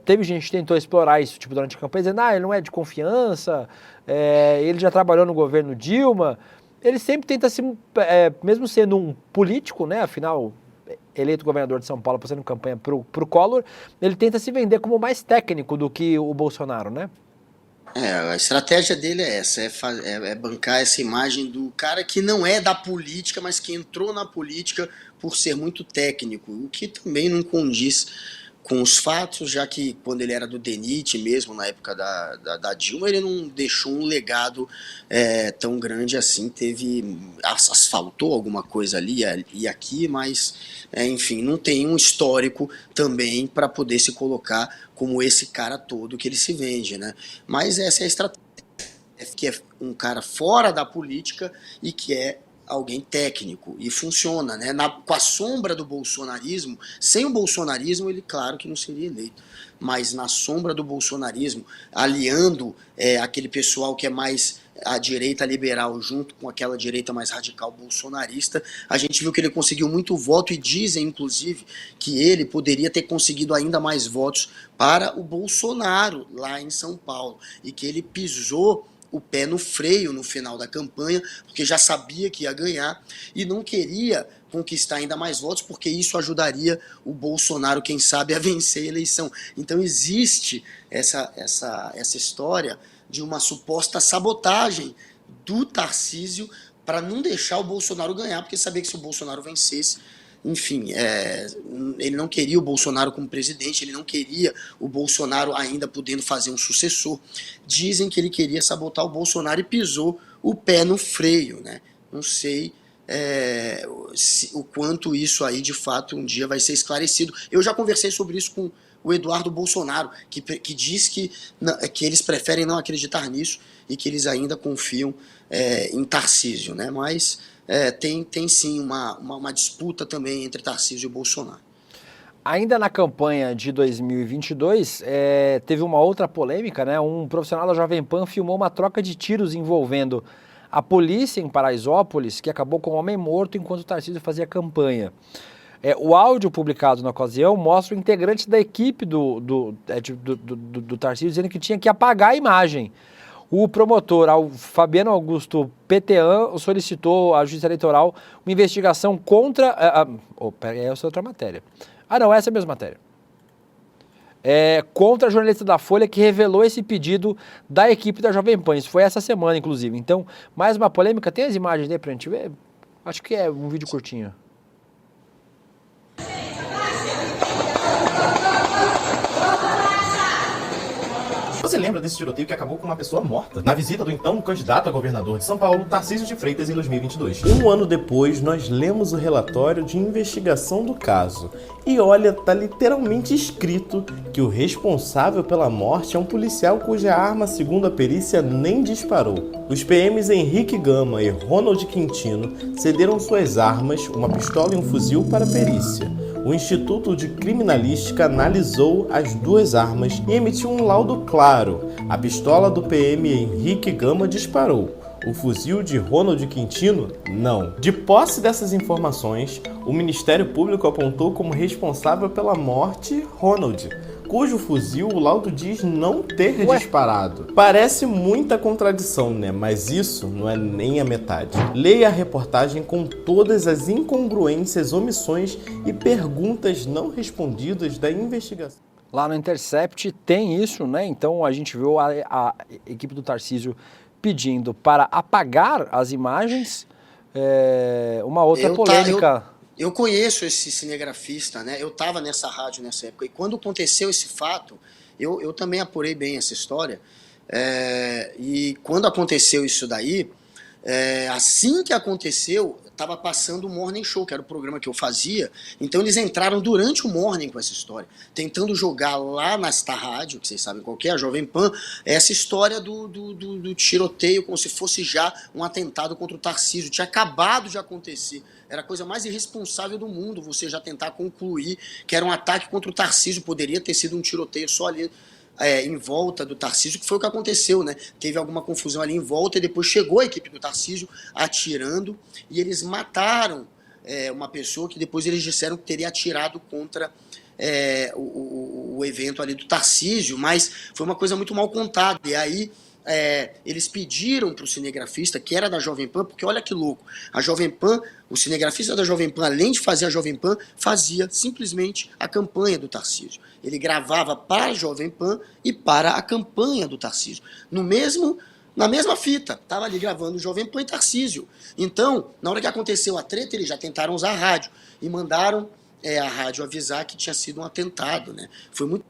Teve gente que tentou explorar isso tipo, durante a campanha, dizendo ele não é de confiança, ele já trabalhou no governo Dilma. Ele sempre tenta mesmo sendo um político, né? Afinal, eleito governador de São Paulo, fazendo campanha pro Collor, ele tenta se vender como mais técnico do que o Bolsonaro, né? A estratégia dele é essa, é bancar essa imagem do cara que não é da política, mas que entrou na política por ser muito técnico, o que também não condiz com os fatos, já que quando ele era do DENIT mesmo, na época da Dilma, ele não deixou um legado tão grande assim, asfaltou alguma coisa ali e aqui, mas enfim, não tem um histórico também para poder se colocar como esse cara todo que ele se vende, né? Mas essa é a estratégia, que é um cara fora da política e que é alguém técnico, e funciona, né? Com a sombra do bolsonarismo, sem o bolsonarismo ele claro que não seria eleito, mas na sombra do bolsonarismo, aliando aquele pessoal que é mais a direita liberal junto com aquela direita mais radical bolsonarista, a gente viu que ele conseguiu muito voto, e dizem inclusive que ele poderia ter conseguido ainda mais votos para o Bolsonaro lá em São Paulo, e que ele pisou o pé no freio no final da campanha, porque já sabia que ia ganhar e não queria conquistar ainda mais votos, porque isso ajudaria o Bolsonaro, quem sabe, a vencer a eleição. Então existe essa história de uma suposta sabotagem do Tarcísio para não deixar o Bolsonaro ganhar, porque sabia que se o Bolsonaro vencesse, enfim, ele não queria o Bolsonaro como presidente, ele não queria o Bolsonaro ainda podendo fazer um sucessor. Dizem que ele queria sabotar o Bolsonaro e pisou o pé no freio, né? Não sei o quanto isso aí de fato um dia vai ser esclarecido. Eu já conversei sobre isso com o Eduardo Bolsonaro, que diz que eles preferem não acreditar nisso e que eles ainda confiam em Tarcísio, né? Mas tem sim uma disputa também entre Tarcísio e Bolsonaro. Ainda na campanha de 2022, teve uma outra polêmica, né? Um profissional da Jovem Pan filmou uma troca de tiros envolvendo a polícia em Paraisópolis, que acabou com um homem morto enquanto o Tarcísio fazia campanha. O áudio publicado na ocasião mostra o integrante da equipe do Tarcísio dizendo que tinha que apagar a imagem. O promotor, Fabiano Augusto Petean, solicitou à Justiça Eleitoral uma investigação contra... essa é outra matéria. Não, essa é a mesma matéria. Contra a jornalista da Folha que revelou esse pedido da equipe da Jovem Pan. Isso foi essa semana, inclusive. Então, mais uma polêmica. Tem as imagens aí pra gente ver? Acho que é um vídeo curtinho. Você lembra desse tiroteio que acabou com uma pessoa morta na visita do então candidato a governador de São Paulo, Tarcísio de Freitas, em 2022? Um ano depois, nós lemos o relatório de investigação do caso. E olha, tá literalmente escrito que o responsável pela morte é um policial cuja arma, segundo a perícia, nem disparou. Os PMs Henrique Gama e Ronald Quintino cederam suas armas, uma pistola e um fuzil, para a perícia. O Instituto de Criminalística analisou as duas armas e emitiu um laudo claro. A pistola do PM Henrique Gama disparou. O fuzil de Ronald Quintino, não. De posse dessas informações, o Ministério Público apontou como responsável pela morte Ronald. cujo fuzil o laudo diz não ter disparado. Parece muita contradição, né? Mas isso não é nem a metade. Leia a reportagem com todas as incongruências, omissões e perguntas não respondidas da investigação. Lá no Intercept tem isso, né? Então a gente viu a equipe do Tarcísio pedindo para apagar as imagens. Uma outra polêmica. Eu conheço esse cinegrafista, né? Eu estava nessa rádio nessa época. E quando aconteceu esse fato, eu também apurei bem essa história. E quando aconteceu isso daí, assim que aconteceu, estava passando o Morning Show, que era o programa que eu fazia. Então eles entraram durante o Morning com essa história, tentando jogar lá na Star Rádio, que vocês sabem qual que é, a Jovem Pan, essa história do tiroteio, como se fosse já um atentado contra o Tarcísio. Tinha acabado de acontecer. Era a coisa mais irresponsável do mundo você já tentar concluir que era um ataque contra o Tarcísio. Poderia ter sido um tiroteio só ali em volta do Tarcísio, que foi o que aconteceu, né? Teve alguma confusão ali em volta e depois chegou a equipe do Tarcísio atirando e eles mataram uma pessoa que depois eles disseram que teria atirado contra o evento ali do Tarcísio, mas foi uma coisa muito mal contada. E aí eles pediram para o cinegrafista, que era da Jovem Pan, porque olha que louco, a Jovem Pan, o cinegrafista da Jovem Pan, além de fazer a Jovem Pan, fazia simplesmente a campanha do Tarcísio. Ele gravava para a Jovem Pan e para a campanha do Tarcísio. Na mesma fita, estava ali gravando Jovem Pan e Tarcísio. Então, na hora que aconteceu a treta, eles já tentaram usar a rádio e mandaram a rádio avisar que tinha sido um atentado, né? Foi muito...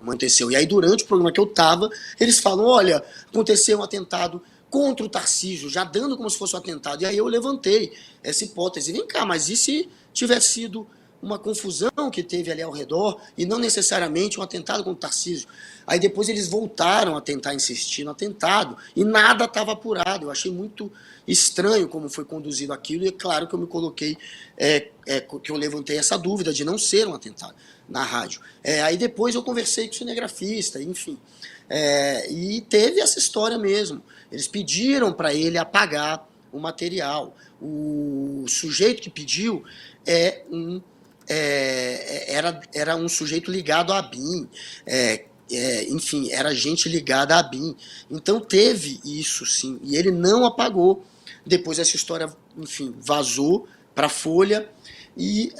aconteceu. E aí, durante o programa que eu estava, eles falam, olha, aconteceu um atentado contra o Tarcísio, já dando como se fosse um atentado. E aí eu levantei essa hipótese. Vem cá, mas e se tivesse sido uma confusão que teve ali ao redor e não necessariamente um atentado contra o Tarcísio? Aí depois eles voltaram a tentar insistir no atentado e nada estava apurado. Eu achei muito estranho como foi conduzido aquilo e é claro que eu me coloquei, que eu levantei essa dúvida de não ser um atentado na rádio. Aí depois eu conversei com o cinegrafista, enfim. E teve essa história mesmo. Eles pediram para ele apagar o material. O sujeito que pediu era um sujeito ligado à ABIN, enfim, era gente ligada à ABIN. Então teve isso sim, e ele não apagou. Depois essa história, enfim, vazou para a Folha e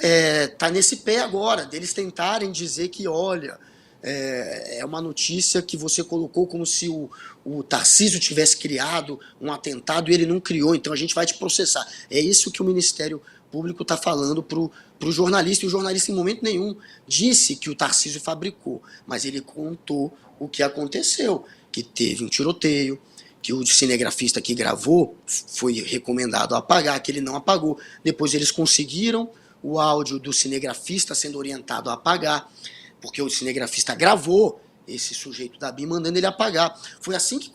tá nesse pé agora, deles tentarem dizer que, olha, é uma notícia que você colocou como se o Tarcísio tivesse criado um atentado e ele não criou, então a gente vai te processar. É isso que o Ministério Público está falando para o jornalista, e o jornalista em momento nenhum disse que o Tarcísio fabricou, mas ele contou o que aconteceu, que teve um tiroteio, que o cinegrafista que gravou foi recomendado a apagar, que ele não apagou. Depois eles conseguiram o áudio do cinegrafista sendo orientado a apagar, porque o cinegrafista gravou esse sujeito da BIM mandando ele apagar. Foi assim que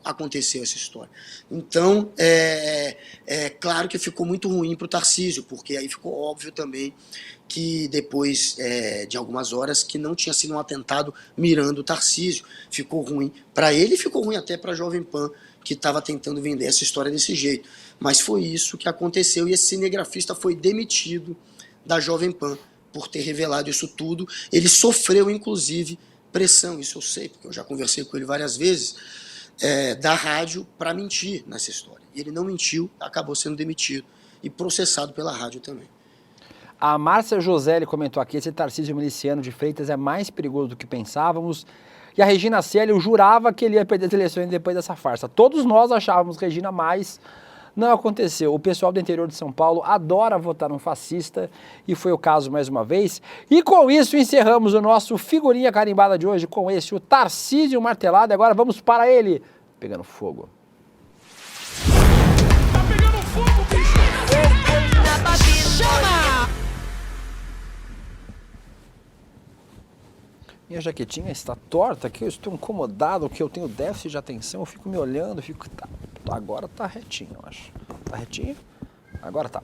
aconteceu essa história. Então, claro que ficou muito ruim para o Tarcísio, porque aí ficou óbvio também que depois de algumas horas que não tinha sido um atentado mirando o Tarcísio. Ficou ruim para ele e ficou ruim até para a Jovem Pan, que estava tentando vender essa história desse jeito. Mas foi isso que aconteceu e esse cinegrafista foi demitido da Jovem Pan por ter revelado isso tudo. Ele sofreu, inclusive, pressão, isso eu sei, porque eu já conversei com ele várias vezes, da rádio para mentir nessa história. E ele não mentiu, acabou sendo demitido e processado pela rádio também. A Márcia Joselli comentou aqui, esse Tarcísio Miliciano de Freitas é mais perigoso do que pensávamos. E a Regina Célio jurava que ele ia perder as eleições depois dessa farsa. Todos nós achávamos, Regina, mas não aconteceu. O pessoal do interior de São Paulo adora votar num fascista e foi o caso mais uma vez. E com isso encerramos o nosso Figurinha Carimbada de hoje com esse, o Tarcísio Martelado. Agora vamos para ele, pegando fogo. Tá pegando fogo, bicho! Chama! Minha jaquetinha está torta aqui, eu estou incomodado, que eu tenho déficit de atenção, eu fico me olhando, agora tá retinho, eu acho. Tá retinho? Agora tá.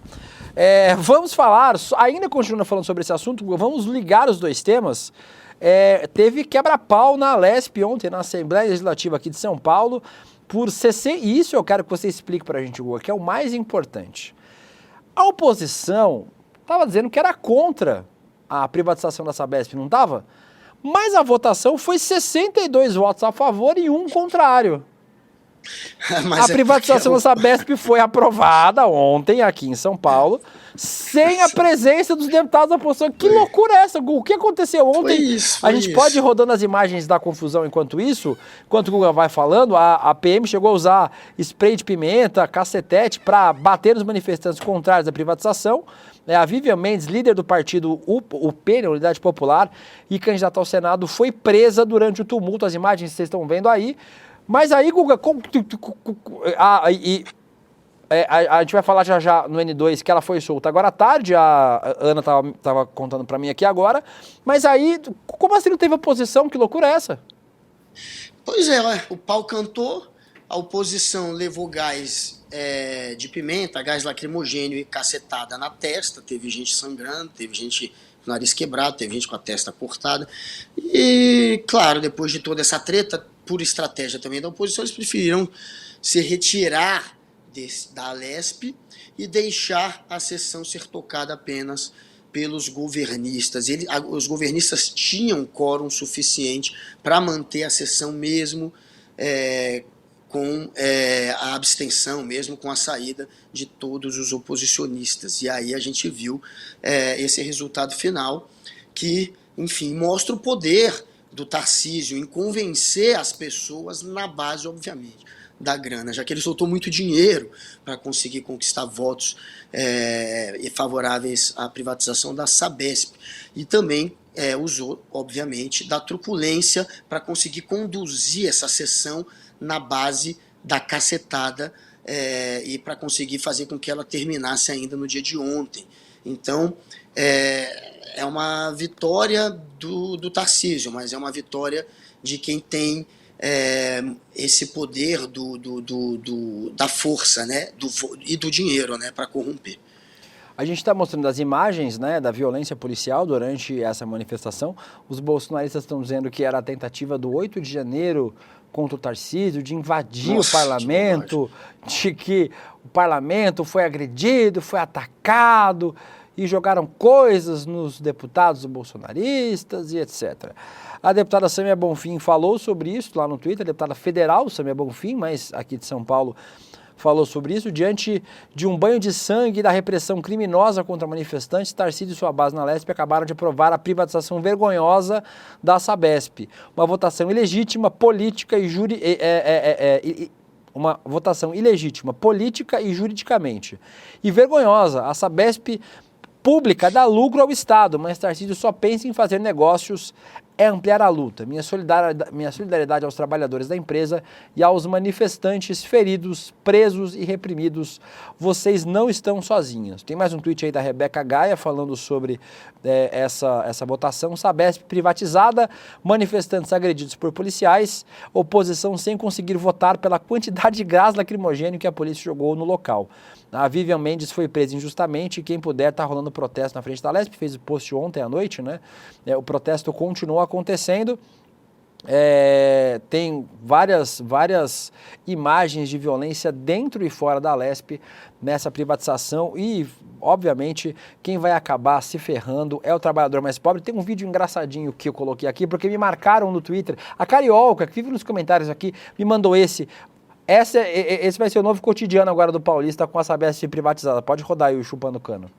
Vamos falar, ainda continuando falando sobre esse assunto, vamos ligar os dois temas. Teve quebra-pau na Alesp ontem, na Assembleia Legislativa aqui de São Paulo, por CC, e isso eu quero que você explique pra gente, Guga, que é o mais importante. A oposição estava dizendo que era contra a privatização da Sabesp, não estava? Mas a votação foi 62 votos a favor e 1 contrário. A privatização da Sabesp foi aprovada ontem aqui em São Paulo, sem a presença dos deputados da oposição. Que loucura é essa, Guga? O que aconteceu ontem? A gente pode ir rodando as imagens da confusão enquanto isso, enquanto o Guga vai falando. A PM chegou a usar spray de pimenta, cacetete, para bater nos manifestantes contrários à privatização. A Vivian Mendes, líder do partido UP, Unidade Popular, e candidata ao Senado, foi presa durante o tumulto. As imagens vocês estão vendo aí. Mas aí, Guga, a gente vai falar já no N2 que ela foi solta agora à tarde, a Ana tava contando pra mim aqui agora, mas aí, como assim não teve oposição? Que loucura é essa? Pois é, o pau cantou, a oposição levou gás de pimenta, gás lacrimogêneo e cacetada na testa, teve gente sangrando, teve gente com o nariz quebrado, teve gente com a testa cortada, e claro, depois de toda essa treta, por estratégia também da oposição, eles preferiram se retirar da Alesp e deixar a sessão ser tocada apenas pelos governistas. Os governistas tinham quórum suficiente para manter a sessão mesmo com a abstenção, mesmo com a saída de todos os oposicionistas. E aí a gente viu esse resultado final que, enfim, mostra o poder do Tarcísio em convencer as pessoas na base, obviamente, da grana, já que ele soltou muito dinheiro para conseguir conquistar votos favoráveis à privatização da Sabesp. E também usou, obviamente, da truculência para conseguir conduzir essa sessão na base da cacetada e para conseguir fazer com que ela terminasse ainda no dia de ontem. Então, é uma vitória do Tarcísio, mas é uma vitória de quem tem esse poder da força, né, e do dinheiro, né, para corromper. A gente está mostrando as imagens, né, da violência policial durante essa manifestação. Os bolsonaristas estão dizendo que era a tentativa do 8 de janeiro contra o Tarcísio, de invadir o parlamento, de que o parlamento foi agredido, foi atacado, e jogaram coisas nos deputados bolsonaristas e etc. A deputada Sâmia Bonfim falou sobre isso lá no Twitter, a deputada federal Sâmia Bonfim, mas aqui de São Paulo, falou sobre isso. Diante de um banho de sangue e da repressão criminosa contra manifestantes, Tarcísio e sua base na Alesp acabaram de aprovar a privatização vergonhosa da Sabesp. Uma votação ilegítima, política e uma votação ilegítima, política e juridicamente. E vergonhosa, a Sabesp pública dá lucro ao Estado, mas Tarcísio só pensa em fazer negócios, ampliar a luta. Minha solidariedade aos trabalhadores da empresa e aos manifestantes feridos, presos e reprimidos. Vocês não estão sozinhos. Tem mais um tweet aí da Rebeca Gaia falando sobre essa votação. Sabesp privatizada, manifestantes agredidos por policiais, oposição sem conseguir votar pela quantidade de gás lacrimogêneo que a polícia jogou no local. A Vivian Mendes foi presa injustamente e quem puder tá rolando protesto na frente da Alesp, fez o post ontem à noite, né? O protesto continua acontecendo. Tem várias imagens de violência dentro e fora da Alesp nessa privatização e, obviamente, quem vai acabar se ferrando é o trabalhador mais pobre. Tem um vídeo engraçadinho que eu coloquei aqui, porque me marcaram no Twitter. A Carioca, que vive nos comentários aqui, me mandou esse. Esse vai ser o novo cotidiano agora do Paulista com a Sabesp privatizada. Pode rodar aí o chupando cano.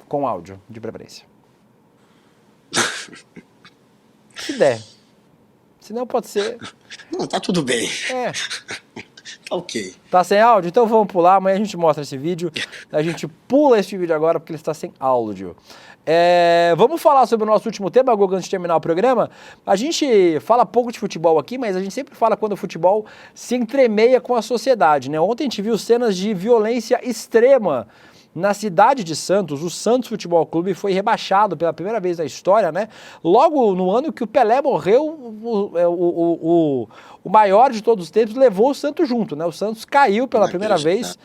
Com áudio, de preferência. Se der. Se não, pode ser. Não, tá tudo bem. Tá ok. Tá sem áudio? Então vamos pular. Amanhã a gente mostra esse vídeo. A gente pula esse vídeo agora porque ele está sem áudio. Vamos falar sobre o nosso último tema, Guga, antes de terminar o programa. A gente fala pouco de futebol aqui, mas a gente sempre fala quando o futebol se entremeia com a sociedade, né? Ontem a gente viu cenas de violência extrema na cidade de Santos. O Santos Futebol Clube foi rebaixado pela primeira vez na história, né? Logo no ano que o Pelé morreu, o maior de todos os tempos levou o Santos junto, né? O Santos caiu pela primeira vez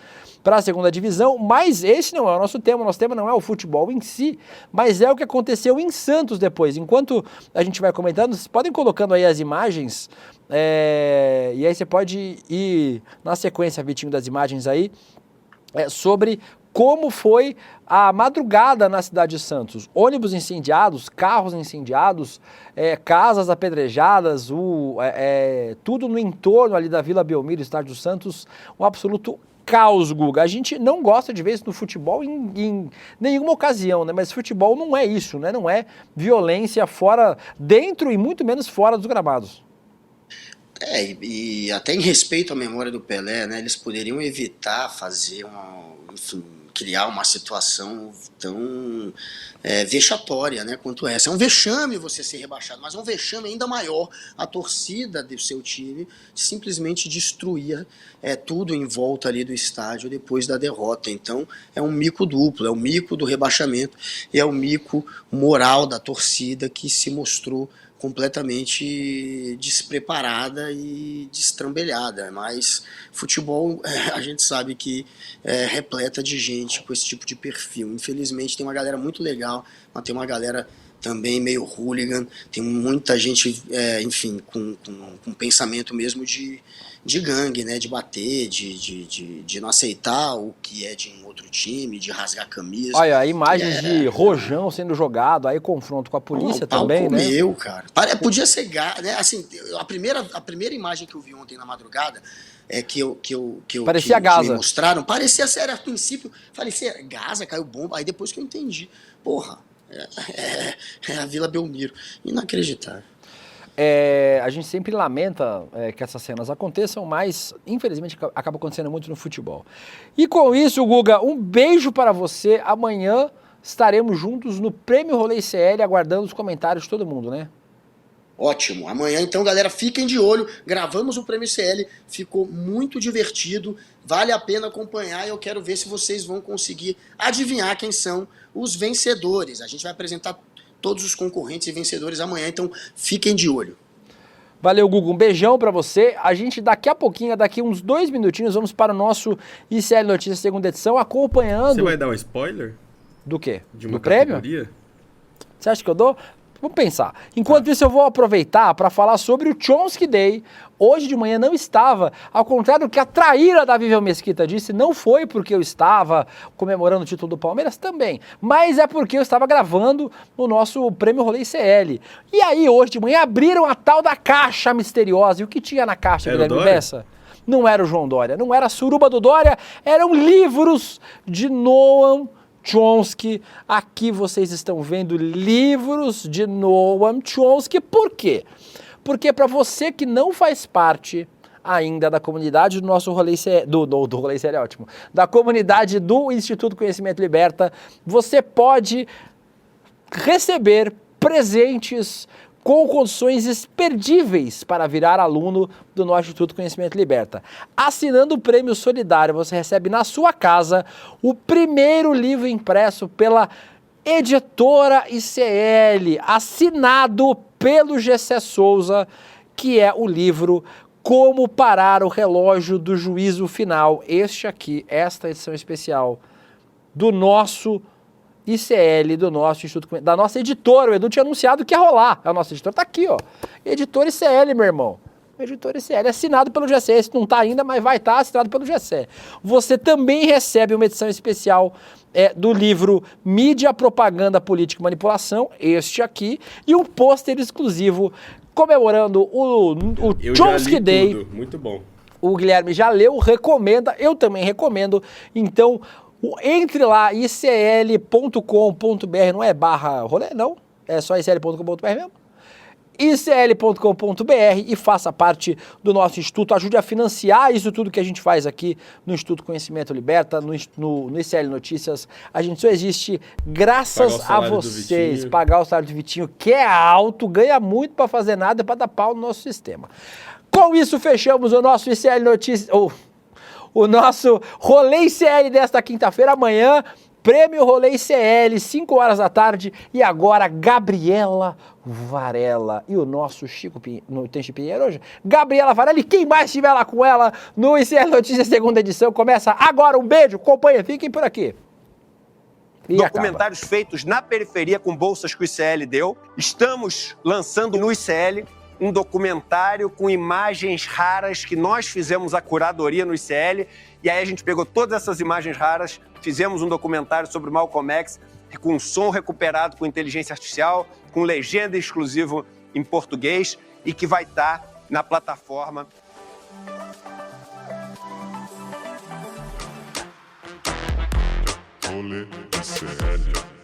para a segunda divisão, mas esse não é o nosso tema. O nosso tema não é o futebol em si, mas é o que aconteceu em Santos depois. Enquanto a gente vai comentando, vocês podem ir colocando aí as imagens, e aí você pode ir na sequência, Vitinho, das imagens aí, sobre como foi a madrugada na cidade de Santos. Ônibus incendiados, carros incendiados, casas apedrejadas, tudo no entorno ali da Vila Belmiro, estádio Santos, um absoluto caos, Guga. A gente não gosta de ver isso no futebol em nenhuma ocasião, né? Mas futebol não é isso, né? Não é violência dentro e muito menos fora dos gramados. E até em respeito à memória do Pelé, né? Eles poderiam evitar criar uma situação tão vexatória, né, quanto essa. É um vexame você ser rebaixado, mas é um vexame ainda maior a torcida do seu time simplesmente destruir tudo em volta ali do estádio depois da derrota. Então é um mico duplo, é o mico do rebaixamento e é o mico moral da torcida que se mostrou completamente despreparada e destrambelhada, mas futebol a gente sabe que é repleta de gente com esse tipo de perfil. Infelizmente tem uma galera muito legal, mas tem uma galera também meio hooligan, tem muita gente, enfim, com pensamento mesmo de gangue, né, de bater, de não aceitar o que é de um outro time, de rasgar a camisa. Olha, imagens de rojão sendo jogado, aí confronto com a polícia também, né? Comeu, cara. Podia ser, né, assim, a primeira imagem que eu vi ontem na madrugada, parecia Gaza. Me mostraram, parecia sério, a princípio, parecia Gaza, caiu bomba, aí depois que eu entendi, porra, é a Vila Belmiro, inacreditável. A gente sempre lamenta que essas cenas aconteçam, mas infelizmente acaba acontecendo muito no futebol. E com isso, Guga, um beijo para você. Amanhã estaremos juntos no Prêmio Rolê CL, aguardando os comentários de todo mundo, né? Ótimo. Amanhã, então, galera, fiquem de olho. Gravamos o Prêmio CL, ficou muito divertido, vale a pena acompanhar e eu quero ver se vocês vão conseguir adivinhar quem são os vencedores. A gente vai apresentar todos os concorrentes e vencedores amanhã, então fiquem de olho. Valeu, Guga, um beijão pra você. A gente daqui a pouquinho, daqui uns 2 minutinhos, vamos para o nosso ICL Notícias segunda edição, acompanhando... Você vai dar um spoiler? Do quê? De uma do prêmio? Categoria? Você acha que eu dou? Vamos pensar. Enquanto isso, eu vou aproveitar para falar sobre o Chomsky Day. Hoje de manhã não estava, ao contrário do que a traíra da Vivian Mesquita disse, não foi porque eu estava comemorando o título do Palmeiras também, mas é porque eu estava gravando o nosso Prêmio Rolê CL. E aí, hoje de manhã, abriram a tal da caixa misteriosa. E o que tinha na caixa, Guilherme Bessa? Não era o João Dória, não era a suruba do Dória, eram livros de Noam Chomsky. Aqui vocês estão vendo livros de Noam Chomsky. Por quê? Porque para você que não faz parte ainda da comunidade do nosso Rolê CL, do Rolê CL é ótimo, da comunidade do Instituto Conhecimento Liberta, você pode receber presentes com condições experdíveis para virar aluno do nosso Instituto Conhecimento Liberta. Assinando o Prêmio Solidário, você recebe na sua casa o primeiro livro impresso pela Editora ICL, assinado pelo Gessé Souza, que é o livro Como Parar o Relógio do Juízo Final. Esta edição especial do nosso ICL, do nosso Instituto, da nossa editora. O Edu tinha anunciado que ia rolar. A nossa editora tá aqui, ó. Editora ICL, meu irmão. Editora ICL, assinado pelo Gessé. Esse não tá ainda, mas vai estar assinado pelo Gessé. Você também recebe uma edição especial do livro Mídia, Propaganda, Política e Manipulação, este aqui, e um pôster exclusivo comemorando o Chomsky Day. Tudo. Muito bom. O Guilherme já leu, recomenda, eu também recomendo. Então, entre lá, icl.com.br, não é /rolê, não, é só icl.com.br mesmo. icl.com.br e faça parte do nosso Instituto, ajude a financiar isso tudo que a gente faz aqui no Instituto Conhecimento Liberta, no ICL Notícias. A gente só existe graças a vocês, pagar o salário do Vitinho, que é alto, ganha muito para fazer nada, para dar pau no nosso sistema. Com isso, fechamos o nosso ICL Notícias, o nosso Rolê ICL desta quinta-feira. Amanhã, Prêmio Rolê CL, 5 horas da tarde. E agora, Gabriela Varela. E o nosso Chico Pinheiro. Não tem Chico Pinheiro hoje? Gabriela Varela. E quem mais estiver lá com ela no ICL Notícias segunda edição. Começa agora. Um beijo. Acompanha. Fiquem por aqui. E documentários feitos na periferia com bolsas que o ICL deu. Estamos lançando no ICL um documentário com imagens raras que nós fizemos a curadoria no ICL, e aí a gente pegou todas essas imagens raras, fizemos um documentário sobre o Malcolm X, com som recuperado com inteligência artificial, com legenda exclusiva em português, e que vai estar na plataforma. Rolê ICL.